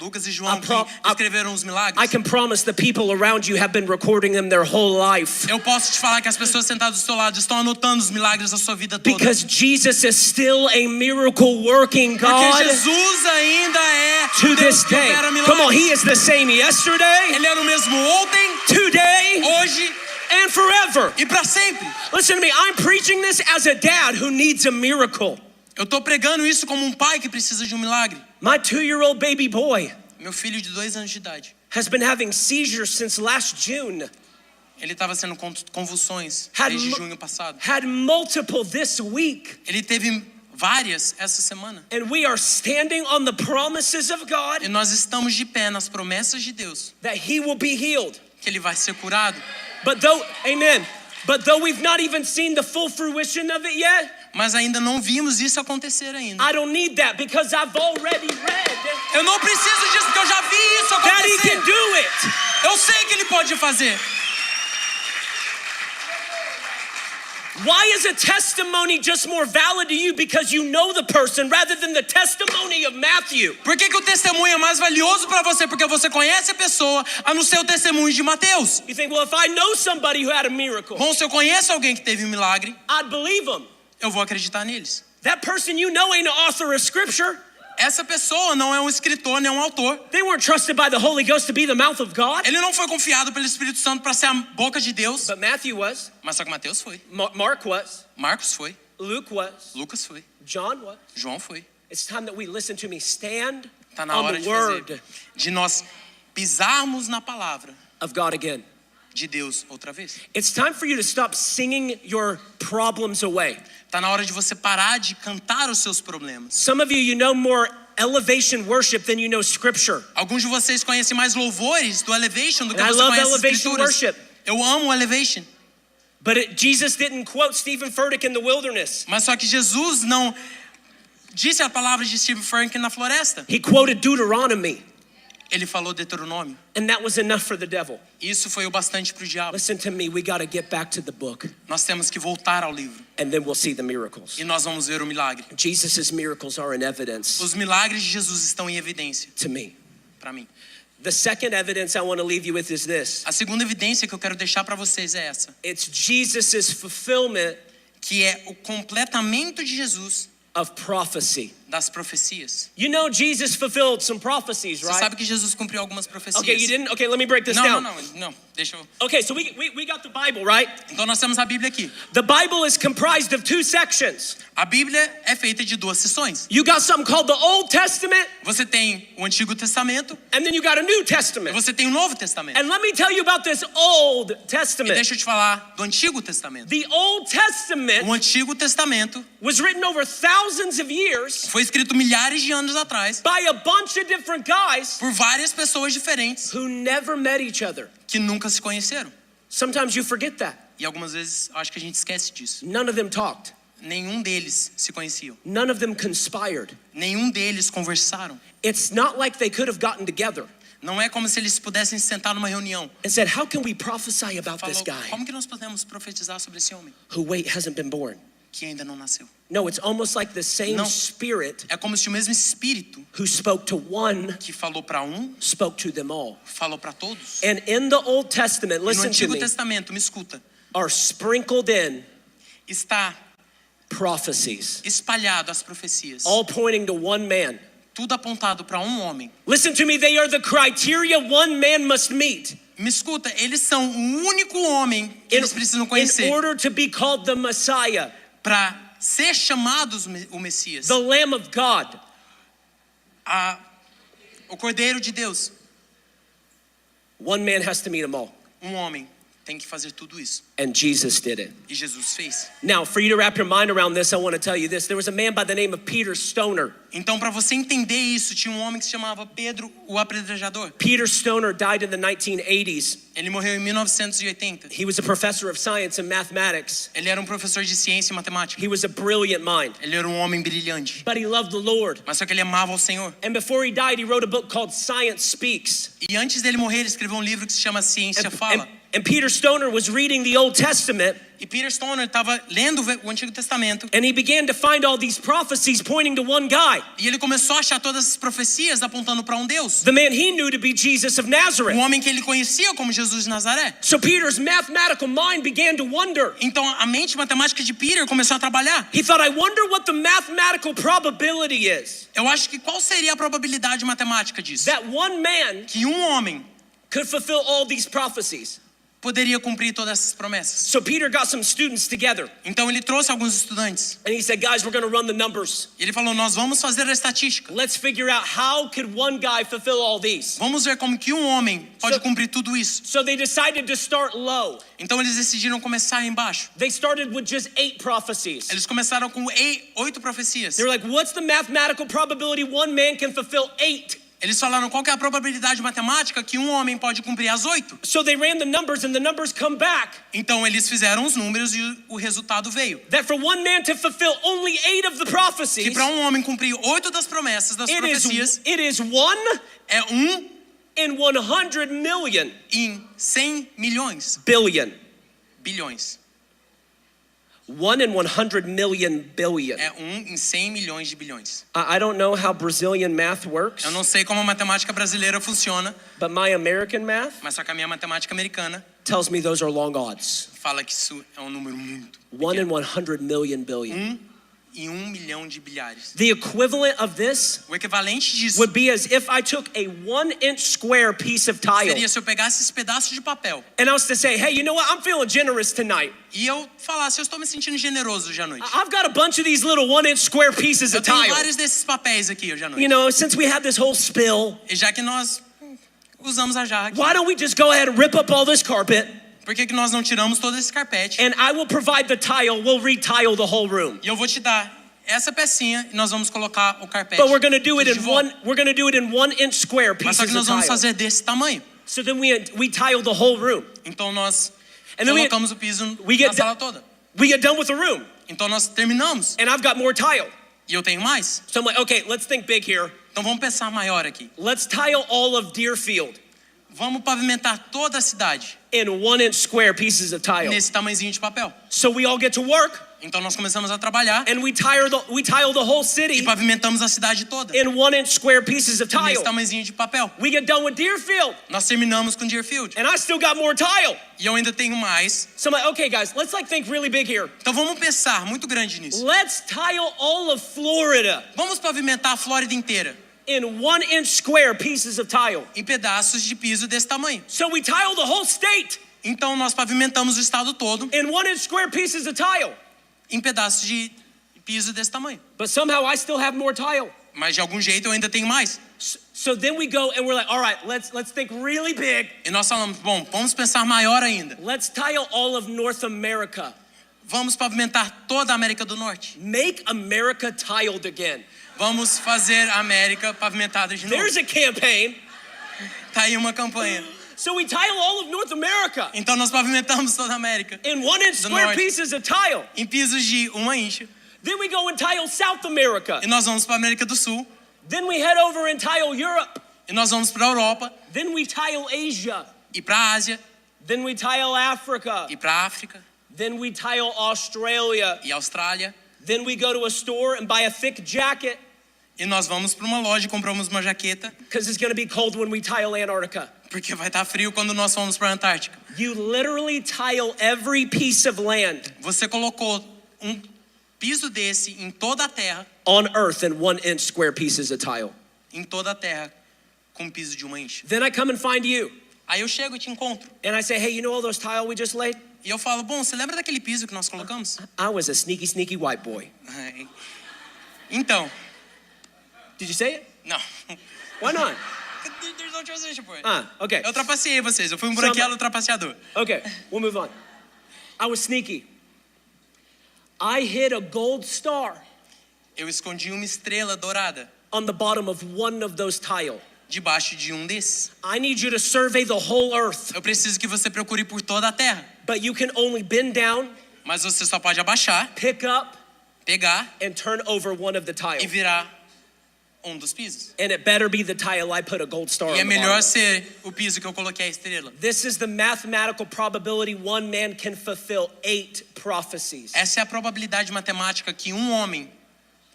Lucas e João que I escreveram os milagres. can promise the people around you have been recording them their whole life. Eu posso te falar que as pessoas sentadas do seu lado estão anotando os milagres da sua vida toda. Because Jesus is still a miracle working Porque God Jesus ainda é to Deus this que day. opera Come on, milagres. he is the same yesterday, Ele era o mesmo ontem, today, hoje and forever. e para sempre. Listen to me, I'm preaching this as a dad who needs a miracle. Eu tô pregando isso como um pai que precisa de um milagre. My 2-year-old baby boy Meu filho de 2 anos de idade, has been having seizures since last June. ele estava sendo convulsões Had desde mu- junho passado. Had multiple this week. Ele teve várias essa semana. And we are standing on the promises of God E nós estamos de pé nas promessas de Deus, that he will be healed. que ele vai ser curado. But though we've not even seen the full fruition of it yet, Mas ainda não vimos isso acontecer ainda. I don't need that because I've already read Eu não preciso disso, porque eu já vi isso that he acontecer. can do it. Eu sei que ele pode fazer. Why is a testimony just more valid to you because you know the person rather than the testimony of Matthew? Por que o testemunho é mais valioso para você? Porque você conhece a pessoa, a não ser o testemunho de Mateus. You think, well, if I know somebody who had a miracle, Bom, se eu conheço alguém que teve um milagre, I'd believe them. eu vou acreditar neles. That person you know ain't an author of scripture. Essa pessoa não é um escritor, nem um autor. They weren't trusted by the Holy Ghost to be the mouth of God. Ele não foi confiado pelo Espírito Santo para ser a boca de Deus. But Matthew was, Mas só que Mateus foi. Mark was, Marcos foi. Luke was, Lucas foi. John was. João foi. It's time that we listen to me. Stand Tá na on hora the de word de nós pisarmos na palavra of God again. de Deus outra vez. It's time for you to stop singing your problems away. Tá na hora de você parar de cantar os seus problemas. Some of you know more elevation worship than you know scripture. Alguns de vocês conhecem mais louvores do Elevation do que And I você love conhece as Elevation escrituras. worship. Eu amo o Elevation. But Jesus didn't quote Stephen Furtick in the wilderness. Mas só que Jesus não disse a palavra de Stephen Furtick na floresta. He quoted Deuteronomy, Ele falou Deuteronômio. and that was enough for the devil. Isso foi o bastante para o diabo. Listen to me, we got to get back to the book, Nós temos que voltar ao livro. and then we'll see the miracles. E nós vamos ver o milagre. Jesus' miracles are in evidence Os milagres de Jesus estão em evidência to me. para mim. The second evidence I want to leave you with is this. A segunda evidência que eu quero deixar para vocês é essa. It's Jesus' fulfillment Que é o completamento de Jesus of prophecy. das profecias. You know Jesus fulfilled some prophecies, Você right? sabe que Jesus cumpriu algumas profecias. Okay, you didn't? Okay, let me break this Não, down. não, deixa eu... Okay, so we got the Bible, right? Então nós temos a Bíblia aqui. The Bible is comprised of 2 sections. A Bíblia é feita de 2 seções. You got something called the Old Testament, Você tem o Antigo Testamento and then you got a New e Testament. você tem o Novo Testamento. And let me tell you about this Old E Testament. deixa eu te falar do Antigo Testamento. The Old Testament O Antigo Testamento was written over thousands of years foi escrito milhares de anos atrás by a bunch of different guys por várias pessoas diferentes who never met each other. que nunca se conheceram. Sometimes you forget that. E algumas vezes eu acho que a gente esquece disso. None of them talked. Nenhum deles se conheciam. None of them conspired. Nenhum deles conversaram. It's not like they could have gotten together Não é como se eles pudessem sentar numa reunião. and said, how can we prophesy about Falou, this guy como que nós podemos profetizar sobre esse homem who, wait, hasn't been born? que ainda não nasceu? No, it's almost like the same Não. spirit É como se o mesmo Espírito who spoke to one que falou para spoke to them all. falou para todos. And in the Old Testament, E no listen to Antigo me, Testamento, me escuta, are sprinkled in está prophecies, espalhado as profecias. all pointing to one man. Tudo apontado para um homem. Listen to me, they are the criteria one man must meet Me escuta, eles são o único homem que eles precisam in conhecer order to be called the Messiah, para ser chamados o Messias, the Lamb of God. o Cordeiro de Deus. One man has to meet them all, Um homem tem que fazer tudo isso. and Jesus did it. E Jesus fez. Now, for you to wrap your mind around this, I want to tell you this. There was a man by the name of Peter Stoner. Então, para você entender isso, tinha um homem que se chamava Pedro, o apedrejador. Peter Stoner died in the 1980s. Ele morreu em 1980. He was a professor of science and mathematics. Ele era um professor de ciência e matemática. He was a brilliant mind, Ele era um homem brilhante. but he loved the Lord. Mas só que ele amava o Senhor. And before he died, he wrote a book called Science Speaks. E antes dele morrer, ele escreveu um livro que se chama Ciência Fala. And Peter Stoner was reading the Old Testament, E Peter Stoner estava lendo o Antigo Testamento. and he began to find all these prophecies pointing to one guy, E ele começou a achar todas as profecias apontando para um Deus. the man he knew to be Jesus of Nazareth. Um homem que ele conhecia como Jesus de Nazaré. So Peter's mathematical mind began to wonder. Então a mente matemática de Peter começou a trabalhar. He thought, I wonder what the mathematical probability is Eu acho que qual seria a probabilidade matemática disso? that one man Que um homem could fulfill all these prophecies. poderia cumprir todas essas promessas. So Peter got some students together, Então ele trouxe alguns estudantes. and he said, guys, we're going to run the numbers. E ele falou, nós vamos fazer a estatística. Let's figure out how could one guy fulfill all these. Vamos ver como que um homem pode cumprir tudo isso. So they decided to start low. Então eles decidiram começar embaixo. They started with just 8 prophecies. Eles começaram com 8 profecias. They were like, what's the mathematical probability one man can fulfill 8? Eles falaram qual que é a probabilidade matemática que um homem pode cumprir as 8. So they ran the numbers, and the numbers come back Então eles fizeram os números e o resultado veio. that for one man to fulfill only 8 of the Que prophecies, para um homem cumprir 8 das promessas, das profecias, it is 1 é 1 in 100 million em 100 milhões. billion. Bilhões. 1 in 100 million billion. É 1 em 100 milhões de bilhões. I don't know how Brazilian math works, Eu não sei como a matemática brasileira funciona, but my American math mas só que a minha matemática americana tells me those are long odds. fala que isso é um número muito 1 in pequeno. 100 million billion. 1 em 1 milhão de bilhares. The equivalent of this O equivalente disso would be as if I took a 1-inch square piece of tile seria se eu pegasse esse pedaço de papel and I was to say, hey, you know what? I'm feeling generous tonight. e eu falasse, eu estou me sentindo generoso hoje à noite. I've got a bunch of these little 1-inch square pieces Eu of tenho tile. vários desses papéis aqui hoje à noite. You know, since we had this whole spill, E já que nós usamos a jarra aqui, why don't we just go ahead and rip up all this carpet, por que nós não tiramos todo esse carpete? and I will provide the tile, we'll retile the whole room. E eu vou te dar essa pecinha e nós vamos colocar o carpete. But we're going to do it de in volta. we're going to do it in 1-inch square Mas só pieces que nós of vamos tile. fazer desse tamanho. So then we tile the whole room. Então nós And then colocamos o piso we na get sala toda. we get done with the room, Então nós terminamos. and I've got more tile. E eu tenho mais. So I'm like, okay, let's think big here. Então vamos pensar maior aqui. Let's tile all of Deerfield Vamos pavimentar toda a cidade in 1-inch square pieces of tile. nesse tamanhozinho de papel. So we all get to work, Então nós começamos a trabalhar and we tile the whole e city pavimentamos a cidade toda in 1-inch square pieces of nesse tile. tamanhozinho de papel. We get done with Deerfield, Nós terminamos com Deerfield. and I still got more tile. E eu ainda tenho mais. So I'm like, okay, guys, let's think really big here. Então vamos pensar muito grande nisso. Let's tile all of Florida Vamos pavimentar a Flórida inteira in 1-inch square pieces of tile. em pedaços de piso desse tamanho. So we tile the whole state Então nós pavimentamos o estado todo in 1-inch square pieces of tile. em pedaços de piso desse tamanho. But somehow I still have more tile. Mas de algum jeito eu ainda tenho mais. So then we go and we're like, all right, let's think really big. E nós falamos, bom, vamos pensar maior ainda. Let's tile all of North America. Vamos pavimentar toda a América do Norte. Make America tiled again. Vamos fazer a América pavimentada de novo. There's a campaign. Tá aí uma campanha. So we tile all of North America Então nós pavimentamos toda a América in 1-inch square norte. pieces of tile. em pisos de 1 inch. Then we go and tile South America. E nós vamos para a América do Sul. Then we head over and tile Europe. E nós vamos para a Europa. Then we tile Asia. E para a Ásia. Then we tile Africa. E para a África. Then we tile Australia. E Austrália. Then we go to a store and buy a thick jacket E nós vamos para uma loja e compramos uma jaqueta. because it's going to be cold when we tile Antarctica. Porque vai estar frio quando nós fomos para a Antártica. You literally tile every piece of land Você colocou um piso desse em toda a terra. on earth in 1-inch square pieces of tile. Em toda a terra. Com um piso de 1 inch. Then I come and find you Aí eu chego e te encontro. and I say, hey, you know all those tile we just laid? E eu falo, bom, você lembra daquele piso que nós colocamos? I was a sneaky white boy. Então, Did you say it? não. Why not? There's no transition point. Okay. Eu trapaceei vocês, eu fui um branquelo trapaceador. Okay, we'll move on. I was sneaky. I hid a gold star Eu escondi uma estrela dourada on the bottom of one of those tile. debaixo de um desses. I need you to survey the whole earth, Eu preciso que você procure por toda a terra. but you can only bend down, Mas você só pode abaixar, pick up, pegar and turn over one of the e tiles. virar um dos pisos. And it better be the tile I put a gold star E é on the melhor bottom. ser o piso que eu coloquei a estrela. This is the mathematical probability one man can fulfill 8 prophecies. Essa é a probabilidade matemática que um homem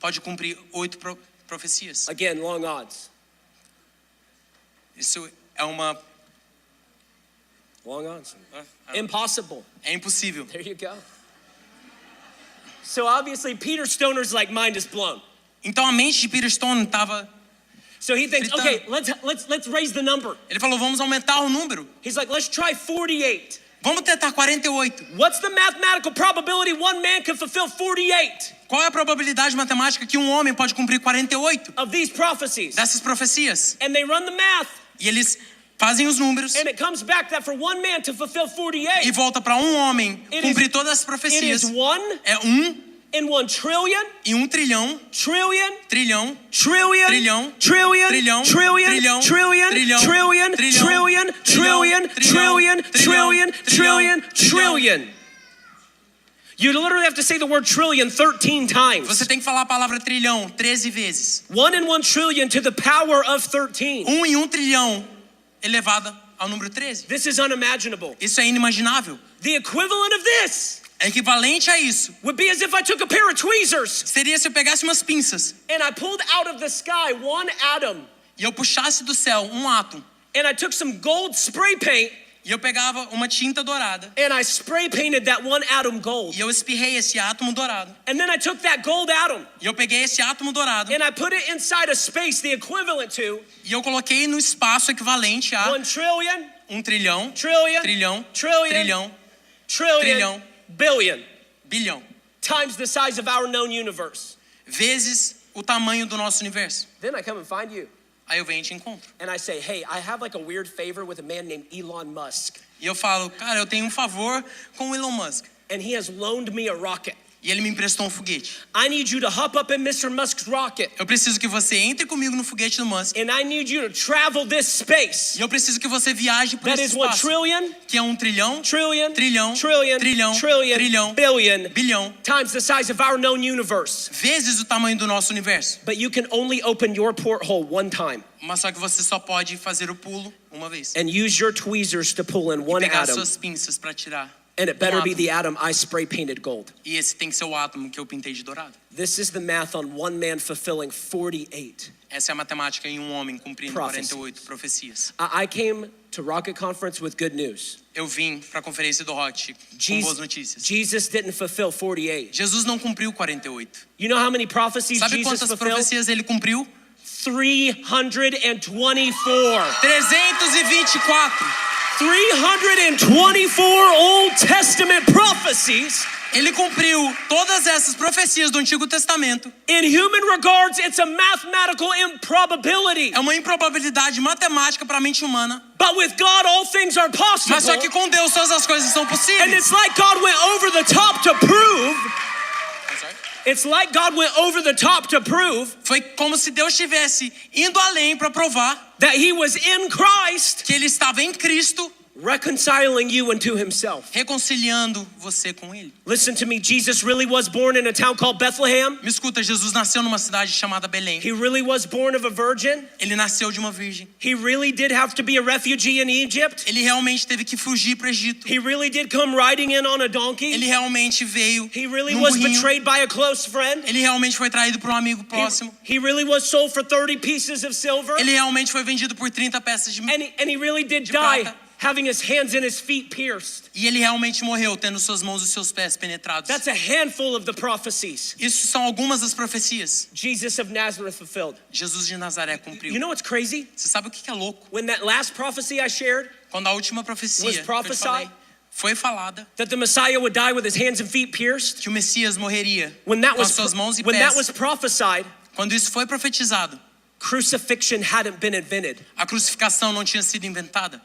pode cumprir 8 profecias. Again, long odds. Isso é uma... Long odds. Impossible. É impossível. There you go. So obviously Peter Stoner's like mind is blown. Então a mente de Peter Stone estava... So he thinks, Fritando. okay, let's raise the number. Ele falou, vamos aumentar o número. He's like, let's try 48. Vamos tentar 48. What's the mathematical probability one man can fulfill 48 Qual é a probabilidade matemática que um homem pode cumprir 48 of these prophecies? dessas profecias? And they run the math, E eles fazem os números and it comes back that for one man to fulfill 48, e volta para um homem It cumprir is- todas as it profecias. is 1 É 1 in 1 trillion, em 1 trilhão, trillion, trilhão, trillion, Trilhão, trillion, trilhão, trillion, trilhão, trillion, trilhão, trillion, trilhão, trillion, trillion, trillion, trillion, trillion. You literally have to say the word trillion 13 times. Você tem que falar a palavra trilhão 13 vezes. 1 in 1 trillion to the power of 13. 1 em 1 trilhão elevado ao número 13. This is unimaginable. Isso é inimaginável. The equivalent of this É equivalente a isso. would be as if I took a pair of tweezers Seria se eu pegasse umas pinças and I pulled out of the sky one atom e eu puxasse do céu um átomo and I took some gold spray paint e eu pegava uma tinta dourada and I spray painted that one atom gold. e eu espirrei esse átomo dourado. And then I took that gold atom E eu peguei esse átomo dourado and I put it inside a space the equivalent to e eu coloquei no espaço equivalente a 1 trillion, 1 trilhão, trillion, trilhão, trillion, trilhão, trillion, trilhão. billion bilhão, times the size of our known universe. vezes o tamanho do nosso universo. Then I come and find you Aí eu venho e te encontro. and I say, hey, I have like a weird favor with a man named Elon Musk, E eu falo, cara, eu tenho um favor com o Elon Musk. and he has loaned me a rocket. E ele me emprestou um foguete. I need you to hop up in Mr. Musk's rocket, Eu preciso que você entre comigo no foguete do Musk. and I need you to travel this space E eu preciso que você viaje por that esse is 1 espaço. trillion, Que é 1 trilhão, trillion, trilhão, trillion, trilhão, trillion, trilhão, billion bilhão, times the size of our known universe. vezes o tamanho do nosso universo. But you can only open your porthole one time Mas só que você só pode fazer o pulo uma vez. and use your tweezers to pull in E one pegar atom, suas pinças para tirar. and it better um be átomo. the atom I spray painted gold. E esse tem que ser o átomo que eu pintei de dourado. This is the math on one man fulfilling 48. Essa é a matemática em um homem cumprindo Prophecies. 48 profecias. I came to Rocket Conference with good news. Eu vim para a conferência do Rocket com boas notícias. Jesus didn't fulfill 48. Jesus não cumpriu 48. You know how many prophecies Sabe Jesus quantas fulfilled? profecias ele cumpriu? 324. 324. 324 Old Testament prophecies. Ele cumpriu todas essas profecias do Antigo Testamento. In human regards, it's a mathematical improbability. É uma improbabilidade matemática para a mente humana. But with God, all things are possible. Mas só que com Deus todas as coisas são And possíveis. it's like God went over the top to prove It's like God went over the top to prove Foi como se Deus estivesse indo além para provar that he was in Christ, que ele estava em Cristo, reconciling you unto himself. reconciliando você com ele. Listen to me, Jesus really was born in a town called Bethlehem. Me escuta, Jesus nasceu numa cidade chamada Belém. He really was born of a virgin. Ele nasceu de uma virgem. He really did have to be a refugee in Egypt. Ele realmente teve que fugir para o Egito. He really did come riding in on a donkey. Ele realmente veio He really num was burrinho. betrayed by a close friend. Ele realmente foi traído por um amigo próximo. He really was sold for 30 pieces of silver. Ele realmente foi vendido por 30 peças de And he really did de die prata. having his hands and his feet pierced. E ele realmente morreu tendo suas mãos e seus pés penetrados. That's a handful of the prophecies Isso são algumas das profecias. Jesus of Nazareth fulfilled. Jesus de Nazaré cumpriu. You know what's crazy? Você sabe o que é louco? When that last prophecy I shared, Quando a última profecia Was que eu te prophesied? falei foi falada, that the Messiah would die with his hands and feet pierced, que o Messias morreria when that com as was suas mãos e when that pés. was prophesied, Quando isso foi profetizado, crucifixion hadn't been invented. a crucificação não tinha sido inventada.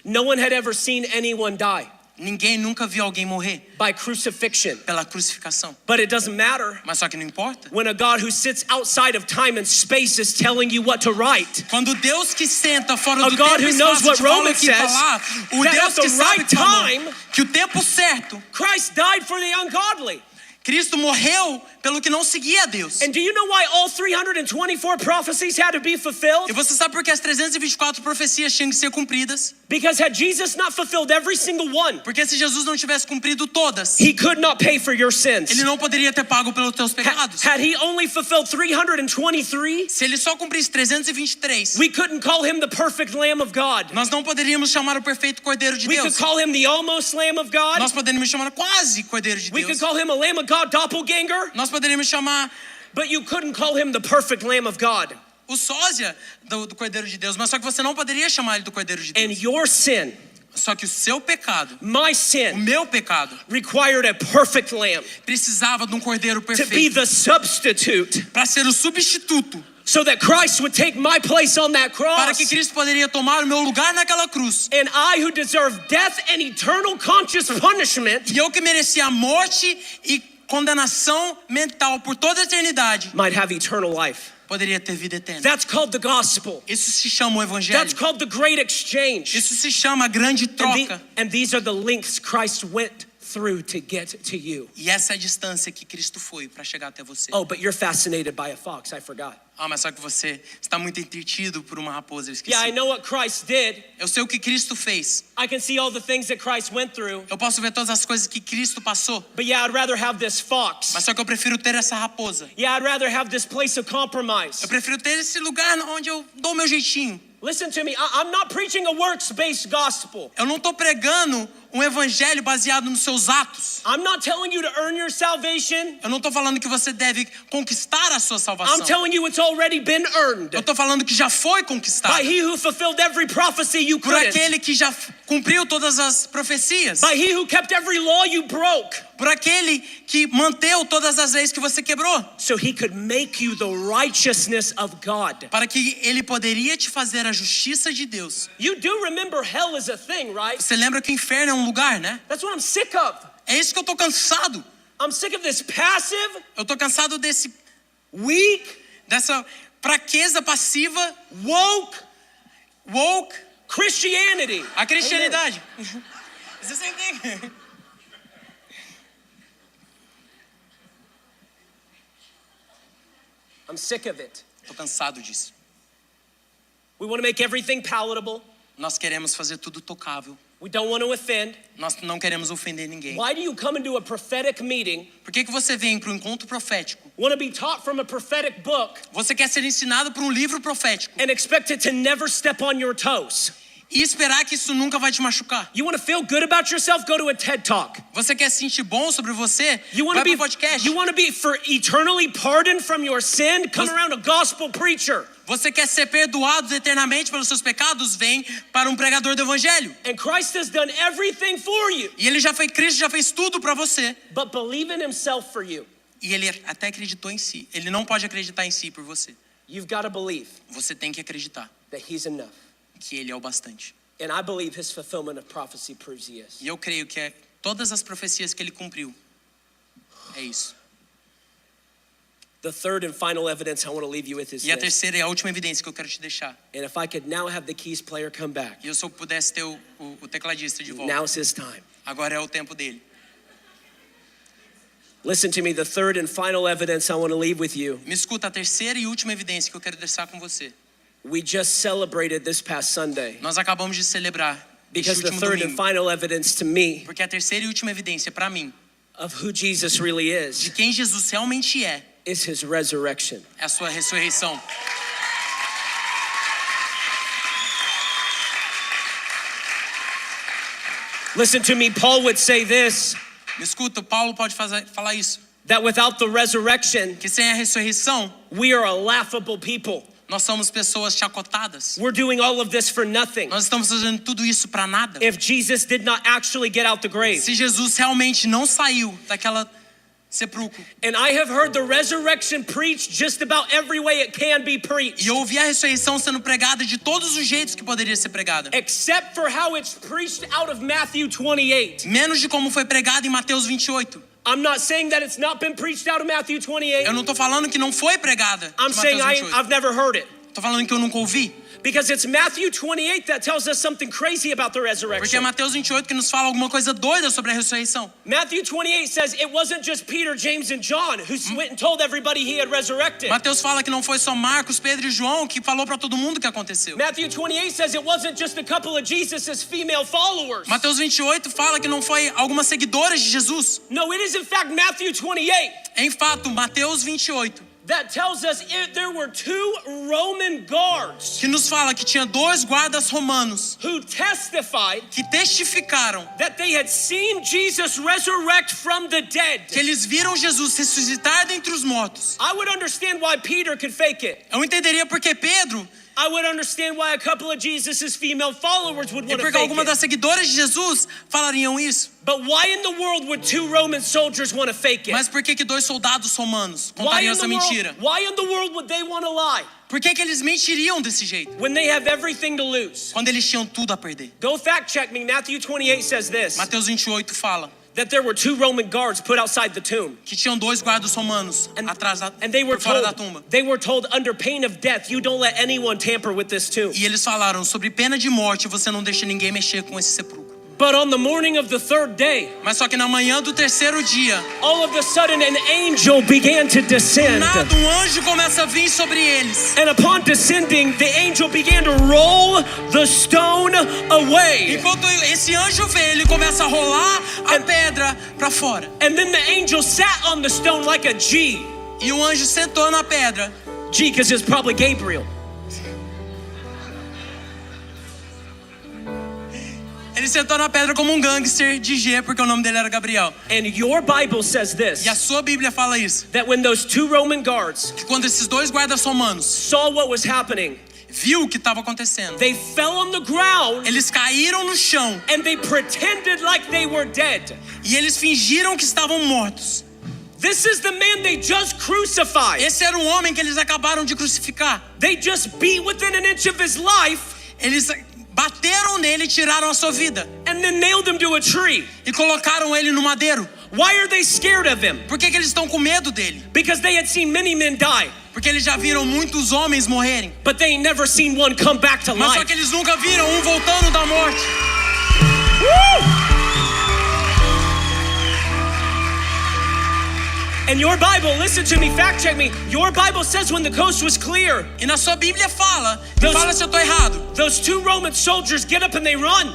No one had ever seen anyone die Ninguém nunca viu alguém morrer by crucifixion. pela crucificação. But it doesn't matter Mas só que não importa. when a God who sits outside of time and space is telling you what to write. Quando Deus que senta fora A do God tempo e who knows espaço what te fala o Romans que says, falar, o that Deus at the que sabe right Paulo, time- que o tempo certo, Christ died for the ungodly. Cristo morreu pelo que não seguia a Deus. And do you know why all 324 prophecies had to be fulfilled? E você sabe por que as 324 profecias tinham que ser cumpridas? Because had Jesus not fulfilled every single one, Porque se Jesus não tivesse cumprido todas, he could not pay for your sins. ele não poderia ter pago pelos teus pecados. Had he only fulfilled 323, Se ele só cumprisse 323, we couldn't call him the perfect Lamb of God. nós não poderíamos chamar o perfeito Cordeiro de We could Deus. call him the almost Lamb of God. Nós poderíamos chamar quase Cordeiro de We could Deus. call him a Lamb of God doppelganger. Nós poderíamos chamar But you couldn't call him the perfect Lamb of God. o sósia do Cordeiro de Deus, mas só que você não poderia chamar ele do Cordeiro de And Deus. your sin, Só que o seu pecado, my o sin, meu pecado, required a perfect lamb precisava de um Cordeiro to be perfeito the substitute para ser o substituto, so that Christ would take my place on that para cross. que Cristo poderia tomar o meu lugar naquela cruz. And I, who deserve death and eternal conscious punishment, E eu que merecia a morte e condenação mental por toda a eternidade, might have eternal life. poderia ter vida eterna. That's called the gospel. Isso se chama o evangelho. That's called the great exchange. Isso se chama a grande troca. And these are the links Christ went through to get to you. E essa é a distância que Cristo foi para chegar até você. Oh, but you're fascinated by a fox. I forgot. Ah, mas só que você está muito entretido por uma raposa, eu esqueci. Yeah, I know what Christ did. Eu sei o que Cristo fez. I can see all the things that Christ went through. Eu posso ver todas as coisas que Cristo passou. But yeah, I'd rather have this fox. Mas só que eu prefiro ter essa raposa. Yeah, I'd rather have this place of compromise. Eu prefiro ter esse lugar onde eu dou o meu jeitinho. Listen to me. I'm not preaching a works-based gospel. Eu não estou pregando um evangelho baseado nos seus atos. I'm not telling you to earn your salvation. Eu não estou falando que você deve conquistar a sua salvação. I'm telling you it's already been earned Eu estou falando que já foi by conquistado. he who fulfilled every prophecy you Por couldn't. aquele que já cumpriu todas as profecias. By he who kept every law you broke. Por aquele que manteve todas as leis que você quebrou. So he could make you the righteousness of God. Para que ele poderia te fazer a justiça de Deus. You do remember hell is a thing, right? Você lembra que o inferno é um lugar, né? That's what I'm sick of. É isso que eu tô cansado. I'm sick of this passive, Eu tô cansado desse weak, dessa fraqueza passiva, woke woke, Christianity. a cristianidade. It's the same thing. I'm sick of it. Tô cansado disso. We want to make everything palatable. Nós queremos fazer tudo tocável. We don't want to offend. Nós não queremos ofender ninguém. Why do you come into a prophetic meeting, Por que você vem para um encontro profético? want to be taught from a prophetic book, Você quer ser ensinado por um livro profético and expect it to never step on your toes? e esperar que isso nunca vai te machucar? You want to feel good about yourself? Go to a TED Talk. Você quer se sentir bom sobre você? You want Vai to para podcast. you want to be for eternally pardoned from your sin? Come Você- around a gospel preacher. Você quer ser perdoado eternamente pelos seus pecados? Vem para um pregador do evangelho. And Christ has done everything for you, E Cristo já fez tudo para você. but believe in himself for you. E ele até acreditou em si. Ele não pode acreditar em si por você. You've got to believe Você tem que acreditar that he's enough. que ele é o bastante. And I believe his fulfillment of prophecy proves he is. E eu creio que todas as profecias que ele cumpriu é isso. The third and final evidence I want to leave you with is E a this. terceira e a última evidência que eu quero te deixar. And if I could now have the keys player come back. E se eu pudesse ter o tecladista de volta. Now's his time. Agora é o tempo dele. Listen to me, the third and final evidence I want to leave with you. Me escuta, a terceira e última evidência que eu quero deixar com você. We just celebrated this past Sunday. Nós acabamos de celebrar este Because the último third and domingo. final evidence to me Porque a terceira e última evidência para mim, of who Jesus really de is quem Jesus realmente é his resurrection. a sua ressurreição. Listen to me, Paul would say this, Me escuta, Paulo pode falar isso. that without the resurrection, Que sem a ressurreição, we are a laughable people. nós somos pessoas chacotadas. We're doing all of this for nothing. Nós estamos fazendo tudo isso para nada. If Jesus did not actually get out the grave. Se Jesus realmente não saiu daquela sepulcro. And I have heard the resurrection preached just about every way it can be preached. E eu ouvi a ressurreição sendo pregada de todos os jeitos que poderia ser pregada. Except for how it's preached out of Matthew 28. Menos de como foi pregado em Mateus 28. I'm not saying that it's not been preached out of Matthew 28. Eu não tô falando que não foi pregada I'm de saying Mateus 28. I've never heard it. Tô falando que eu nunca ouvi. Because it's Matthew 28 that tells us something crazy about the Porque é resurrection. Mateus 28 que nos fala alguma coisa doida sobre a ressurreição. Matthew 28 says it wasn't just Peter, James, and John who went and told everybody he had resurrected. Mateus fala que não foi só Marcos, Pedro e João que falou para todo mundo o que aconteceu. Matthew 28 says it wasn't just a couple of Jesus's female followers. Mateus 28 fala que não foi algumas seguidoras de Jesus. No, it is in fact Matthew 28 Em fato, Mateus 28 that tells us there were two Roman guards que nos fala que tinha dois guardas romanos who testified que testificaram that they had seen Jesus resurrect from the dead. que eles viram Jesus ressuscitar dentre os mortos. I would understand why Peter could fake it. Eu entenderia porque Pedro I would understand why a couple of Jesus's female followers would e want to porque fake algumas das it. seguidoras de Jesus falariam isso. But why in the world would two Roman soldiers want to fake it? Mas por que dois soldados romanos Why contariam in, essa the mentira? world, why in the world would they want to lie Por que eles mentiriam desse jeito? when they have everything to lose? Quando eles tinham tudo a perder. Go fact check me. Matthew 28 says this, Mateus 28 fala that there were two Roman guards put outside the tomb. que tinham dois guardas romanos atrás da, And they were por fora da tumba. told under pain of death, you don't let anyone tamper with this tomb. E eles falaram sobre pena de morte, você não deixa ninguém mexer com esse sepulcro. But on the morning of the third day, Mas só que na manhã do terceiro dia, all of a sudden an angel began to descend. nada, anjo começa a vir sobre eles. And upon descending, the angel began to roll the stone away. Enquanto esse anjo vem, ele começa a rolar a pedra para fora. And then the angel sat on the stone like a G. E o anjo sentou na pedra. G, because it's probably Gabriel. Ele sentou na pedra como um gangster de G, porque o nome dele era Gabriel. And your Bible says this, E a sua Bíblia fala isso. that when those two Roman guards Que quando esses dois guardas romanos saw what was happening, viu o que estava acontecendo, they fell on the ground eles caíram no chão and they pretended like they were dead. e eles fingiram que estavam mortos. This is the man they just crucified. Esse era o homem que eles acabaram de crucificar. They just beat within an inch of his life Eles bateram nele e tiraram a sua vida. and then nailed him to a tree. E colocaram ele no madeiro. Why are they scared of him? Por que eles estão com medo dele? Because they had seen many men die, Porque eles já viram muitos homens morrerem. but they ain't never seen one come back to Mas só life. que eles nunca viram um voltando da morte. And your Bible, listen to me, fact check me. Your Bible says when the coast was clear, E na sua Bíblia fala, me Deus- fala se eu tô errado, those two Roman soldiers get up and they run.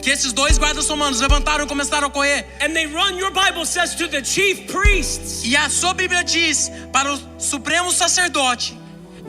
que esses dois guardas romanos levantaram e começaram a correr. And they run, your Bible says, to the chief priests. E a sua Bíblia diz para o supremo sacerdote.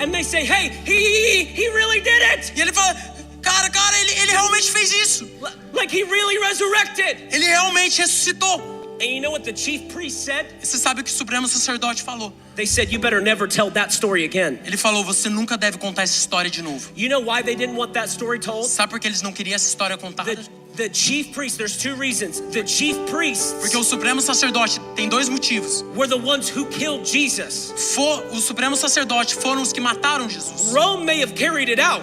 And they say, hey, he really did it. E ele fala, cara, ele realmente fez isso. Like he really resurrected. Ele realmente ressuscitou. And you know what the chief priest said? E você sabe o que o supremo sacerdote falou? They said, you better never tell that story again. Ele falou, você nunca deve contar essa história de novo. You know why they didn't want that story told? Sabe por que eles não queriam essa história contada? The chief priests, there's two reasons. The chief priests Porque o supremo sacerdote tem dois motivos. were the ones who killed Jesus. O supremo sacerdote foram os que mataram Jesus. Rome may have carried it out,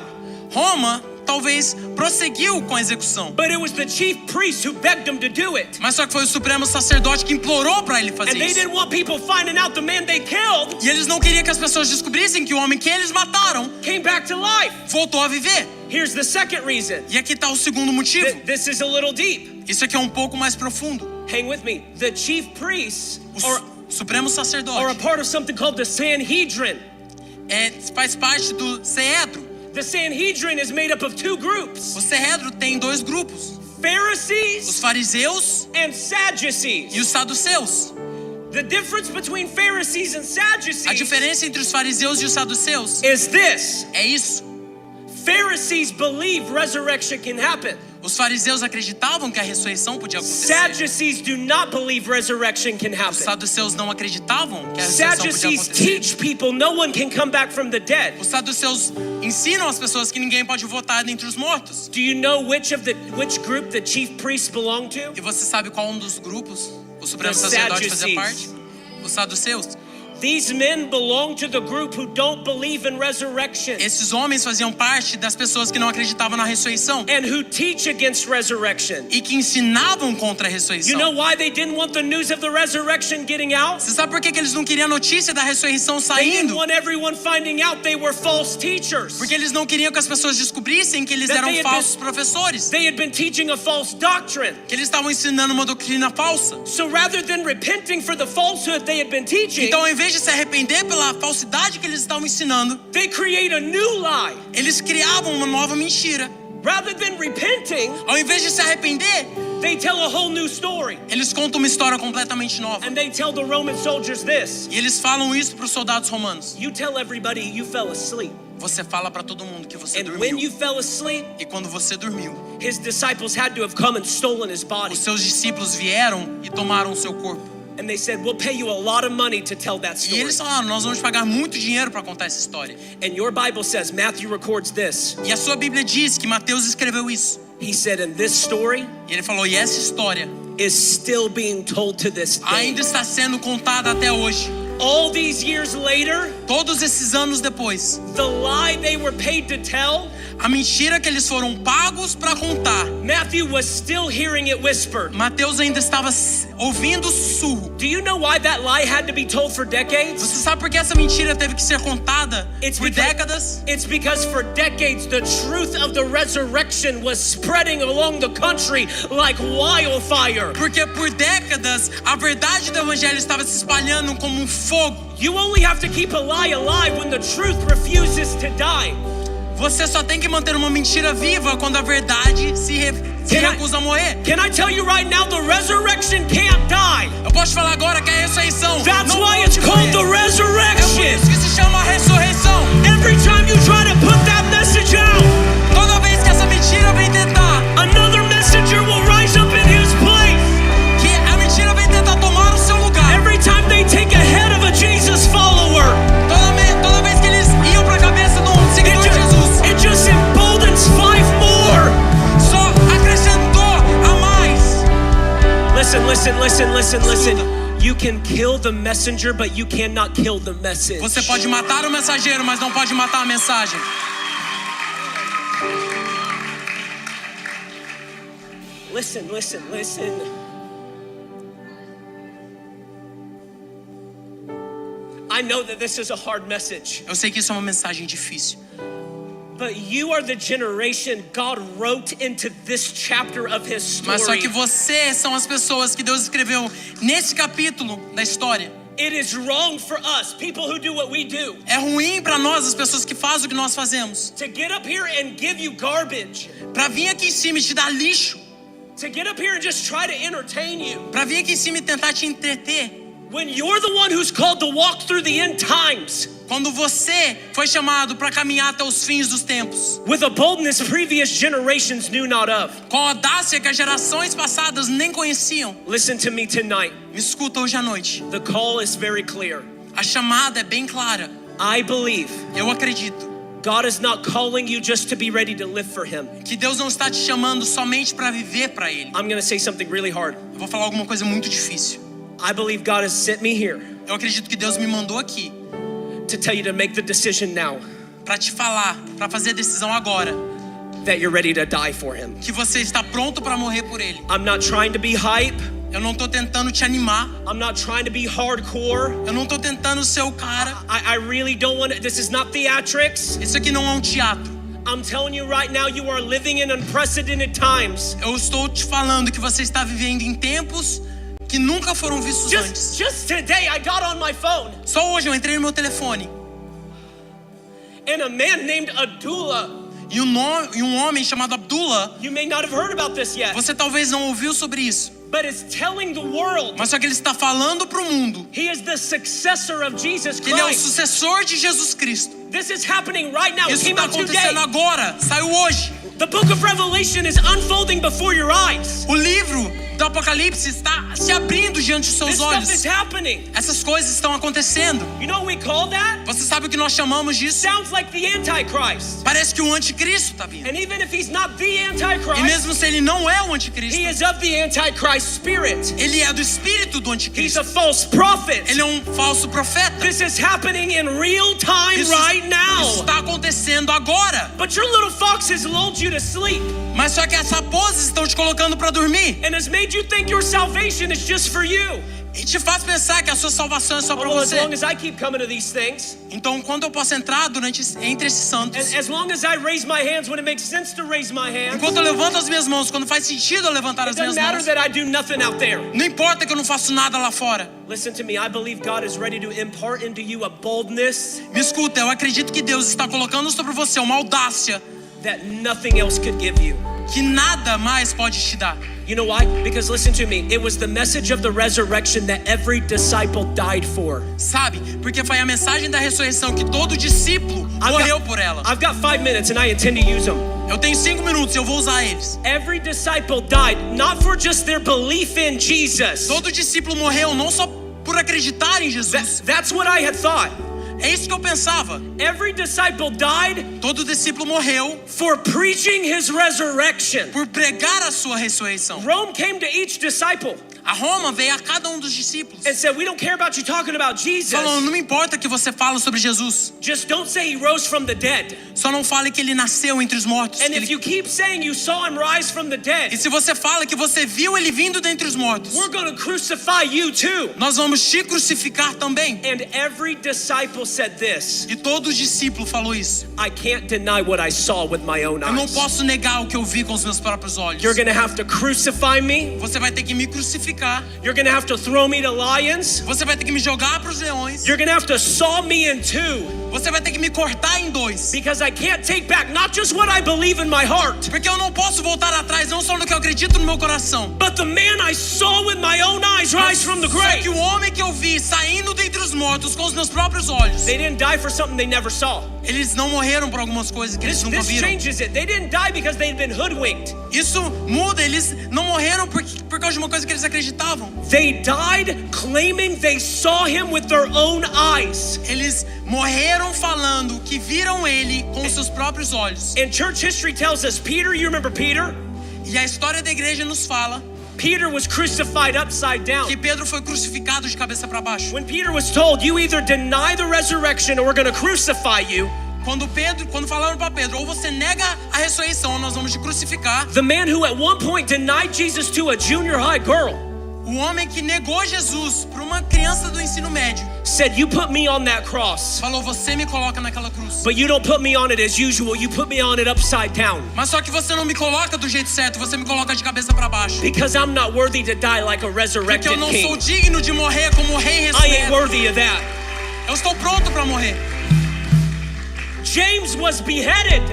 Roma talvez prosseguiu com a execução. But it was the chief priest who begged him to do it. Mas só que foi o supremo sacerdote que implorou para ele fazer And they isso. didn't want people finding out the man they killed E eles não queriam que as pessoas descobrissem que o homem que eles mataram came back to life. voltou a viver. Here's the second reason. E aqui está o segundo motivo. This is a little deep. Isso aqui é um pouco mais profundo. Hang with me. The chief priests O supremo are a sacerdote part of something called the Sanhedrin. faz parte do Sanedro. The Sanhedrin is made up of two groups: O Sanedro tem dois grupos: os Pharisees fariseus and e Sadducees. os saduceus. The difference between Pharisees and A Sadducees diferença entre os fariseus e os saduceus is this: é isso. Pharisees believe resurrection can happen. Os fariseus acreditavam que a ressurreição podia acontecer. Sadducees do not believe resurrection can Os happen. saduceus não acreditavam que a ressurreição podia Sadducees acontecer. teach people no one can come back from the dead. Os saduceus ensinam as pessoas que ninguém pode voltar dentre os mortos. Do you know which group the chief priests belong to? E você sabe qual um dos grupos o supremo The sacerdote fazia parte? Sadducees. Os saduceus. These men belong to the group who don't believe in resurrection Esses homens faziam parte das pessoas que não acreditavam na ressurreição and who teach against resurrection. e que ensinavam contra a ressurreição. You know why they didn't want the news of the resurrection getting out? Você sabe por que eles não queriam a notícia da ressurreição They didn't saindo? want everyone finding out they were false teachers. Porque eles não queriam que as pessoas descobrissem que eles That eram they had falsos professores, They had been teaching a false doctrine. que eles estavam ensinando uma doutrina falsa. So rather than repenting for the falsehood they had been teaching, Então, ao invés de se arrepender pela falsidade que eles estavam ensinando, they create a new lie. eles criavam uma nova mentira. Rather than repenting, Ao invés de se arrepender, they tell a whole new story. eles contam uma história completamente nova. And they tell the Roman soldiers this: E eles falam isso para os soldados romanos. you tell everybody you fell asleep. Você fala para todo mundo que você And when you dormiu. fell asleep, E quando você dormiu, his disciples had to have come and stolen his body. os seus discípulos vieram e tomaram o seu corpo. And they said, we'll pay you a lot of money to tell that E story. eles falaram, nós vamos pagar muito dinheiro para contar essa história. And your Bible says, Matthew records this. E a sua Bíblia diz que Mateus escreveu isso. He said, and this story E ele falou, e essa história is still being told to this day. ainda está sendo contada até hoje. All these years later, Todos esses anos depois, the lie they were paid to tell, a mentira que eles foram pagos para contar, Matthew was still hearing it whispered. Mateus ainda estava ouvindo sussurro. Do you know why that lie had to be told for decades? Você sabe por que essa mentira teve que ser contada It's por because- décadas? It's because for decades the truth of the resurrection was spreading along the country like wildfire. Porque por décadas a verdade do evangelho estava se espalhando como um fogo. You only have to keep a lie alive when the truth refuses to die. Você só tem que manter uma mentira viva quando a verdade se recusa a morrer. Can I tell you right now, the resurrection can't die. Eu posso te falar agora que a ressurreição That's não why pode it's called the morrer. É por resurrection. isso que se chama a ressurreição. Every time you try to put that message out, Toda vez que essa mentira vem tentar, another messenger will rise up in his place. que a mentira vem tentar tomar o seu lugar. Every time they take a head of a Jesus follower, Toda vez que eles iam para a cabeça de um seguidor de Jesus, it just emboldens 5 more. só acrescentou a mais. Listen. You can kill the messenger, but you cannot kill the message. Você pode matar o mensageiro, mas não pode matar a mensagem. Listen. I know that this is a hard message, Eu sei que isso é uma mensagem difícil, but you are the generation God wrote into this chapter of his mas só story. que você são as pessoas que Deus escreveu nesse capítulo da história. It is wrong for us, people who do what we do, É ruim para nós, as pessoas que fazem o que nós fazemos, to get up here and give you garbage, para vir aqui em cima e te dar lixo, to get up here and just try to entertain you, para vir aqui em cima e tentar te entreter, when you're the one who's called to walk through the end times quando você foi chamado para caminhar até os fins dos tempos, with a boldness previous generations knew not of. com a audácia que as gerações passadas nem conheciam. Listen to me tonight. Me escuta hoje à noite. The call is very clear. A chamada é bem clara. I believe Eu acredito God is not calling you just to be ready to live for Him. que Deus não está te chamando somente para viver para Ele. I'm going to say something really hard. Eu vou falar alguma coisa muito difícil. I believe God has sent me here Eu acredito que Deus me mandou aqui to tell you to make the decision now para te falar, para fazer a decisão agora, that you're ready to die for him. que você está pronto para morrer por ele. I'm not trying to be hype. Eu não tô tentando te animar. I'm not trying to be hardcore. Eu não tô tentando ser o cara. I really don't want to. This is not theatrics. Isso aqui não é um teatro. I'm telling you right now, you are living in unprecedented times. Eu estou te falando que você está vivendo em tempos que nunca foram vistos antes. Just today, I got on my phone. Só hoje eu entrei no meu telefone And a man named Abdullah. e um homem chamado Abdullah, You may not have heard about this yet. você talvez não ouviu sobre isso, But it's telling the world. mas só que ele está falando para o mundo. He is the successor of Jesus Que ele é o Christ. sucessor de Jesus Cristo. This is happening right now. It Isso came está out today. acontecendo agora, saiu hoje. The book of Revelation is unfolding before your eyes. O livro do Apocalipse está se abrindo diante dos seus This stuff is olhos. happening. Essas coisas estão acontecendo. You know what we call that? Você sabe o que nós chamamos disso? Sounds like the Antichrist. Parece que o anticristo está vindo. And even if he's not the E Antichrist, mesmo se ele não é o anticristo, he is of the Antichrist spirit. ele é do espírito do He's anticristo. a false prophet. Ele é um falso profeta. This is happening in real time Isso, right isso now. está acontecendo agora. But your little foxes lulled you to sleep Mas só que as raposas estão te colocando para dormir and has made you think your salvation is just for you. e te faz pensar que a sua salvação é só para Well, as você. long as I keep coming to these things, Então, quando eu posso entrar entre esses santos, as long as I raise my hands when it makes sense to raise my hands, enquanto eu levanto as minhas mãos, quando faz sentido eu levantar it as minhas doesn't matter mãos, that I do nothing out there. não importa que eu não faço nada lá fora. Listen to me, I believe God is ready to impart into you a boldness Me escuta, eu acredito que Deus está colocando sobre você uma audácia that nothing else could give you. que nada mais pode te dar. You know why? Because listen to me, it was the message of the resurrection that every disciple died for. Sabe? Porque foi a mensagem da ressurreição que todo discípulo morreu por ela. I've got 5 minutes and I intend to use them. Eu tenho 5 minutos e eu vou usar eles. Every disciple died not for just their belief in Jesus. Todo discípulo morreu não só por acreditar em Jesus. That's what I had thought. É isso que eu pensava. Every disciple died Todo discípulo morreu for preaching his resurrection. por pregar a sua ressurreição. Rome came to each disciple A Roma veio a cada um dos discípulos and said, we don't care about you talking about Jesus. falando, não me importa que você fala sobre Jesus, Just don't say he rose from the dead. só não fale que ele nasceu entre os mortos. And if you keep saying you saw him rise from the E dead, se você fala que você viu ele vindo dentre os mortos, we're going to crucify you too. nós vamos te crucificar também. And every disciple said this, E todo discípulo falou isso. I can't deny what I saw with my own Eu não eyes. posso negar o que eu vi com os meus próprios olhos. You're going to have to crucify me. Você vai ter que me crucificar. You're going to have to throw me to lions. Você vai ter que me jogar para os leões. You're going to have to saw me in two. Você vai ter que me cortar em dois. Because I can't take back not just what I believe in my heart, Porque eu não posso voltar atrás, não só no que eu acredito no meu coração. but the man I saw with my own eyes rise from the Só grave. que o homem que eu vi saindo dentre os mortos com os meus próprios olhos, They didn't die for something they never saw. eles não morreram por algumas coisas que eles nunca This viram. changes it. They didn't die because they'd been hoodwinked. Isso muda, eles não morreram por causa de uma coisa que eles acreditavam. They died claiming they saw him with their own eyes. Eles morreram falando que viram ele com os seus próprios olhos. And church history tells us, Peter, you remember Peter? E a história da igreja nos fala Peter was crucified upside down. que Pedro foi crucificado de cabeça para baixo. When Peter was told, you either deny the resurrection or we're going to crucify you, Quando falaram para Pedro, ou você nega a ressurreição, ou nós vamos te crucificar. the man who at one point denied Jesus to a junior high girl O homem que negou Jesus para uma criança do ensino médio said, you put me on that cross, falou: você me coloca naquela cruz. but you don't put me on it as usual. You put me on it upside down Mas só que você não me coloca do jeito certo, você me coloca de cabeça para baixo. because I'm not worthy to die like a Porque resurrected eu não sou king. digno de morrer como o rei I ain't ressurreto. worthy of that. Eu estou pronto para morrer. James was beheaded.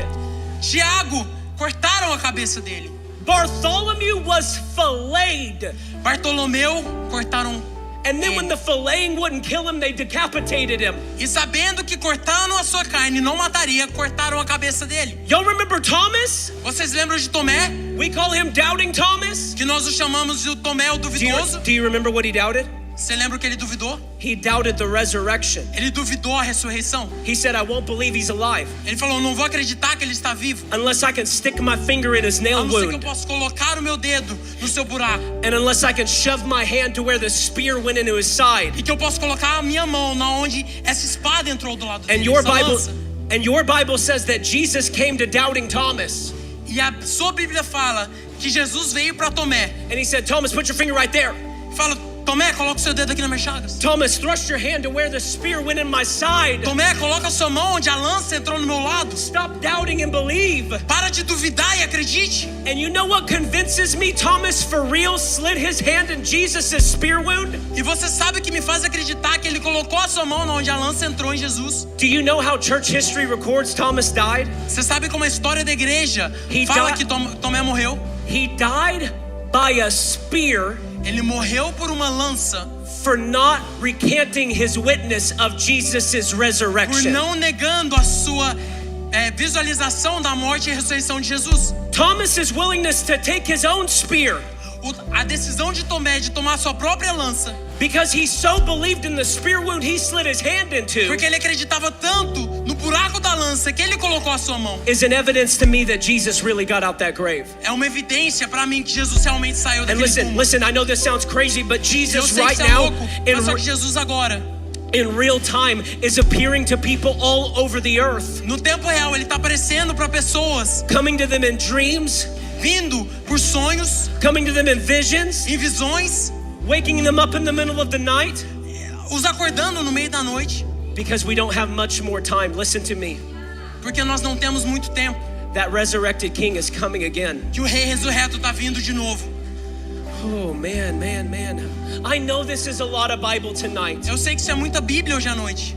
Tiago, cortaram a cabeça dele. Bartholomew was filleted. Bartolomeu, cortaram. And then when the filleting wouldn't kill him, they decapitated him. E sabendo que cortando a sua carne não mataria, cortaram a cabeça dele. Y'all remember Thomas? Vocês lembram de Tomé? We call him Doubting Thomas. Que nós o chamamos de Tomé o duvidoso. Do you remember what he doubted? Você lembra o que ele duvidou? He doubted the resurrection. Ele duvidou a ressurreição. He said, I won't believe he's alive Ele falou: não vou acreditar que ele está vivo, unless I can stick my finger in his a nail não ser que eu wound possa colocar o meu dedo no seu buraco. and unless I can shove my hand to where the spear went into his side. E que eu posso colocar a minha mão na onde essa espada entrou do lado And dele. your essa Bible lança. and your Bible says that Jesus came to Doubting Thomas E a sua Bíblia fala que Jesus veio para Tomé. and he said, Thomas, put your finger right there. Fala, Tomé, coloca o seu dedo aqui nas minhas chagas. Thomas, thrust your hand to where the spear went in my side. Tomé, coloca a sua mão onde a lança entrou no meu lado. Stop doubting and believe. Para de duvidar e acredite. And you know what convinces me Thomas for real slit his hand in Jesus' spear wound? E você sabe o que me faz acreditar que ele colocou a sua mão onde a lança entrou em Jesus? Do you know how church history records Thomas died? Você sabe como a história da igreja He fala died- que Tomé morreu? He died by a spear Ele morreu por uma lança, for not recanting his witness of Jesus' por resurrection. não negando a sua visualização da morte e ressurreição de Jesus. Thomas's willingness to take his own spear A decisão de Tomé de tomar a sua própria lança, because he so believed in the spear wound he slit his hand into porque ele acreditava tanto no buraco da lança que ele colocou a sua mão. is an evidence to me that Jesus really got out that grave. É uma evidência para mim que Jesus realmente saiu And daquele túmulo. listen, I know this sounds crazy, but Eu Jesus sei que right isso é now louco, mas só que Jesus agora, in real time is appearing to people all over the earth, no tempo real, ele está aparecendo para pessoas, coming to them in dreams, vindo por sonhos, coming to them in visions, em visões, waking them up in the middle of the night, os acordando no meio da noite, because we don't have much more time. Listen to me. porque nós não temos muito tempo. That resurrected king is coming again. Que o rei ressurreto está vindo de novo. Oh, man. I know this is a lot of Bible tonight, Eu sei que isso é muita Bíblia hoje à noite,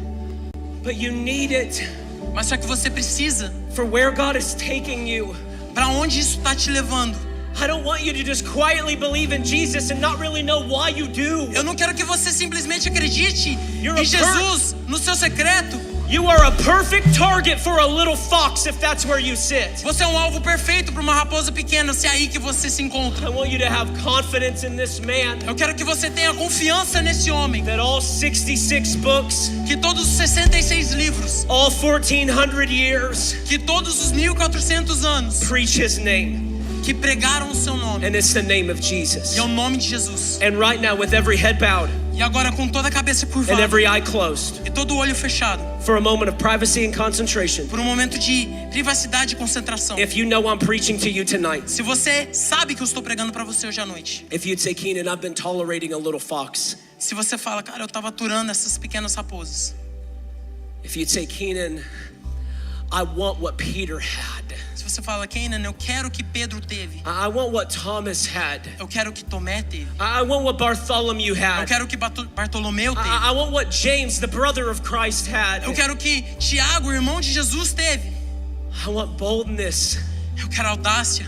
but you need it mas só que você precisa. for where God is taking you. Para onde isso está te levando? I don't want you to just quietly believe in Jesus and not really know why you do. Eu não quero que você simplesmente acredite You're a em Jesus no seu secreto. You are a perfect target for a little fox if that's where you sit. Você é um alvo perfeito para uma raposa pequena, se é aí que você se encontra. I want you to have confidence in this man Eu quero que você tenha confiança nesse homem, that all 66 books, que todos os 66 livros, all 1400 years que todos os 1400 anos, preach his name, que pregaram o seu nome, and it's the name of Jesus. e é o nome de Jesus. And right now, with every head bowed E agora com toda a cabeça and curvada every eye closed, e todo o olho fechado, for a moment of privacy and concentration, por um momento de privacidade e concentração. if you know I'm preaching to you tonight, Se você sabe que eu estou pregando para você hoje à noite, if you'd say, Keenan, I've been tolerating a little fox. se você fala, cara, eu estava aturando essas pequenas raposas. If you'd say, Keenan, I want what Peter had. Se você fala, Kenan, eu quero o que Pedro teve, I want what Thomas had. eu quero o que Tomé teve, I want what Bartholomew eu had. quero o que Bartolomeu teve, I want what James, the brother of Christ, had. eu quero o que Tiago, o irmão de Jesus, teve. I want boldness Eu quero audácia,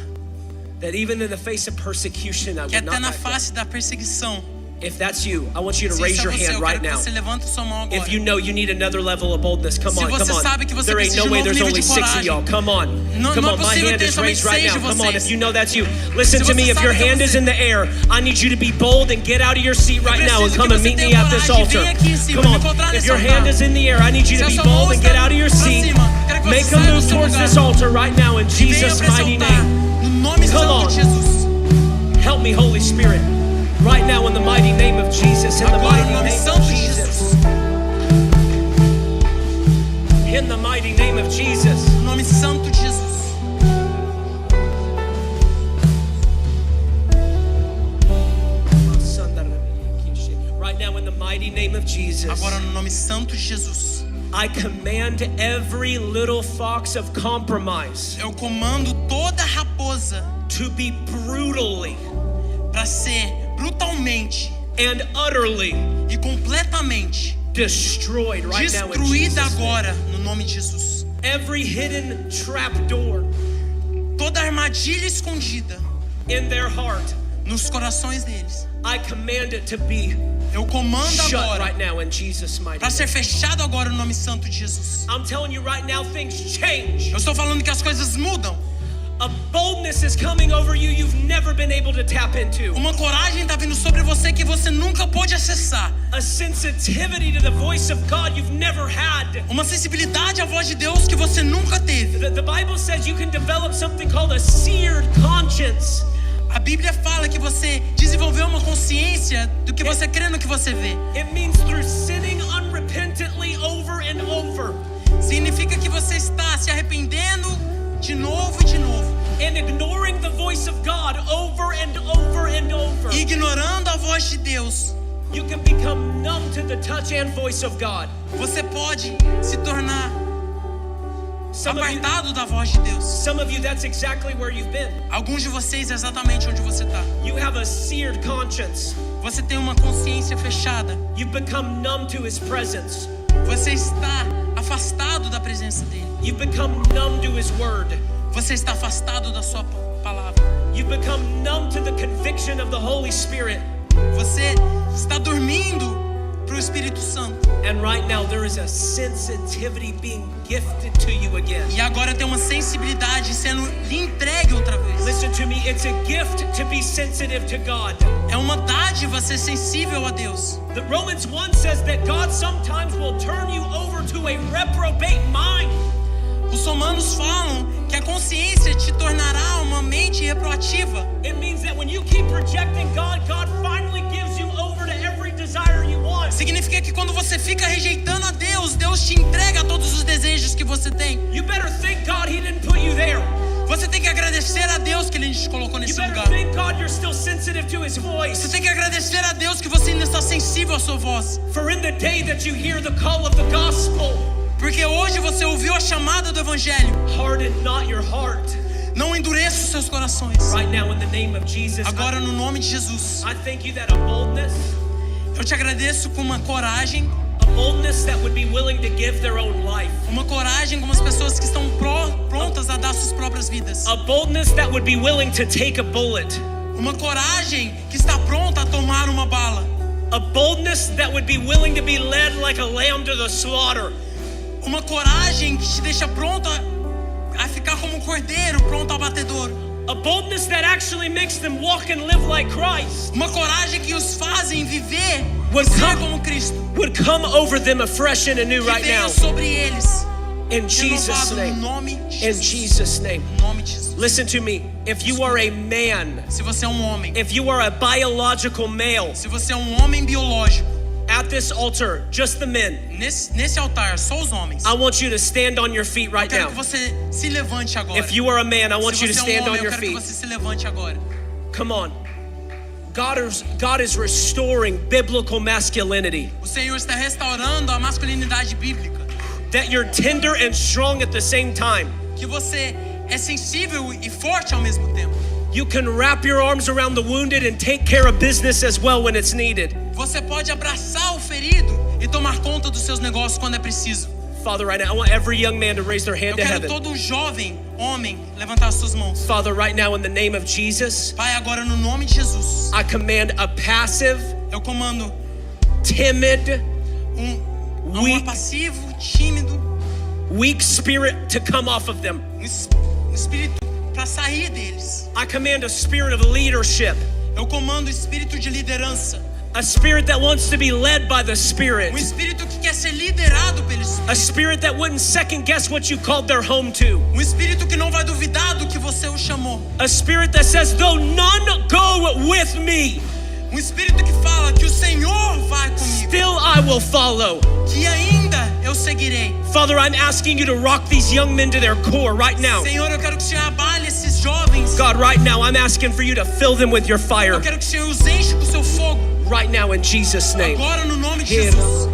that even in the face of persecution, I que would até not na back down. face da perseguição. If that's you, I want you to Se raise isso your é você, hand eu right quero que now. você levante sua mão agora. If you know you need another level of boldness, come Se on, você come on. sabe que você There ain't precisa no de way novo there's nível only de 6 of coragem. y'all. Come on. Não- Come não é on, my possível hand ter is somente raised right 6 now. de Come on, vocês. if you know that's you. Listen Se to me, você if sabe your que hand você- is in the air, I need you to be bold and get out of your seat right now and preciso come que and você meet me tenha at this coragem, altar. venha aqui em cima, Come me on. encontrar If nesse your altar. hand is in the air, I need you to Se a be sua bold mão and get está out of your pra seat. cima, quero que você Make a saia do move seu towards lugar. this altar right now in Venha Jesus' pra esse mighty altar, name. no nome Come santo on. de Jesus. Help me, Holy Spirit. Right now in the mighty name of Jesus. In the Agora, mighty no nome name santo of de Jesus. Jesus. In the mighty name of Jesus. No nome santo de Jesus. Right now in the mighty name of Jesus. Agora, no nome santo de Jesus. I command every little fox of compromise Eu comando toda raposa to be brutally para ser brutalmente and utterly e completamente destroyed right now in destruída Jesus' name. agora, no nome de Jesus. Every hidden trap door Toda armadilha escondida in their heart, nos corações deles, I command it to be eu comando shut agora right now in Jesus' mighty para name. ser fechado agora no nome santo de Jesus. I'm telling you right now, things change. Eu estou falando que as coisas mudam. A boldness is coming over you you've never been able to tap into. Uma coragem está vindo sobre você que você nunca pôde acessar. A sensitivity to the voice of God you've never had. Uma sensibilidade à voz de Deus que você nunca teve. The Bible says you can develop something called a seared conscience. A Bíblia fala que você desenvolveu uma consciência do que você crê no que você vê. It means through sinning unrepentantly over and over. Significa que você está se arrependendo de novo e de novo. and ignoring the voice of God over and over and over, ignorando a voz de Deus, you can become numb to the touch and voice of God. você pode se tornar Some of you, apartado da voz de Deus. that's exactly where you've been. Alguns de vocês é exatamente onde você está. You have a seared conscience. Você tem uma consciência fechada. You've become numb to His presence. Você está afastado da presença dele. You've become numb to His word. Você está afastado da sua palavra. You've become numb to the conviction of the Holy Spirit. Você está dormindo para o Espírito Santo. And right now there is a sensitivity being gifted to you again. E agora tem uma sensibilidade sendo lhe entregue outra vez. Listen to me, it's a gift to be sensitive to God. É uma dádiva ser sensível a Deus. The Romans 1 says that God sometimes will turn you over to a reprobate mind. Os romanos falam que a consciência te tornará uma mente reproativa. It means that when you keep rejecting God, God finally gives you over to every desire you want. Significa que quando você fica rejeitando a Deus, Deus te entrega todos os desejos que você tem. You better thank God He didn't put you there. Você tem que agradecer a Deus que Ele te colocou You nesse better lugar. thank God you're still sensitive to His Você voice. tem que agradecer a Deus que você ainda está sensível à sua voz. For in the day that you hear the call of the gospel, Porque hoje você ouviu a chamada do Evangelho. harden not your heart. Não endureça os seus corações. Right now in the name of Jesus, Agora, no nome de Jesus, I thank you that a boldness eu te agradeço com uma coragem that would be willing to give their own life. como as pessoas que estão prontas a dar suas próprias vidas. A boldness that would be willing to take a bullet. Uma coragem que está pronta a tomar uma bala. A boldness that would be willing to be led like a lamb to the slaughter. Uma coragem que te deixa pronta a ficar como um cordeiro pronto ao batedouro. A boldness that actually makes them walk and live like Christ. Uma coragem que os fazem viver e Would ser come- como Cristo. Would come over them afresh and anew Que right venha now. sobre eles. In Jesus' Renovado no name. nome de In Jesus. Jesus' name. No nome de Jesus. Listen to me. If you are a man, Se você é um homem, if you are a biological male, se você é um homem biológico, at this altar, just the men, nesse altar, só os homens. I want you to stand on your feet right Quero now. que você se levante agora. If you are a man, I want Se you to você é stand um homem, on eu your quero que feet. você se levante agora. Come on. God is restoring biblical masculinity. O Senhor está restaurando a masculinidade bíblica. That you're tender and strong at the same time. Que você é sensível e forte ao mesmo tempo. You can wrap your arms around the wounded and take care of business as well when it's needed. Você pode abraçar o ferido e tomar conta dos seus negócios quando é preciso. Father, right now, I want every young man to raise their Eu hand to quero heaven. todo jovem homem levantar as suas mãos. Father, right now, in the name of Jesus, Pai, agora no nome de Jesus, I command a passive, eu comando timid, amor Weak. passivo, tímido, weak spirit to come off of them. um espírito para sair deles. I command a spirit of leadership, Eu comando o espírito de liderança, a spirit that wants to be led by the Spirit, espírito que quer ser liderado pelo Espírito, a spirit that wouldn't second guess what you called their home to, espírito que não vai duvidar do que você o chamou, a spirit that says, though none go with me, espírito que fala que o Senhor vai comigo, still I will follow. que ainda eu seguirei. Father, I'm asking you to rock these young men to their core right now. Senhor, eu quero que o Senhor abale esses jovens. God, right now, I'm asking for you to fill them with your fire. Eu quero que o Senhor os enche com seu fogo. Right now, in Jesus' name. Agora no nome de Jesus.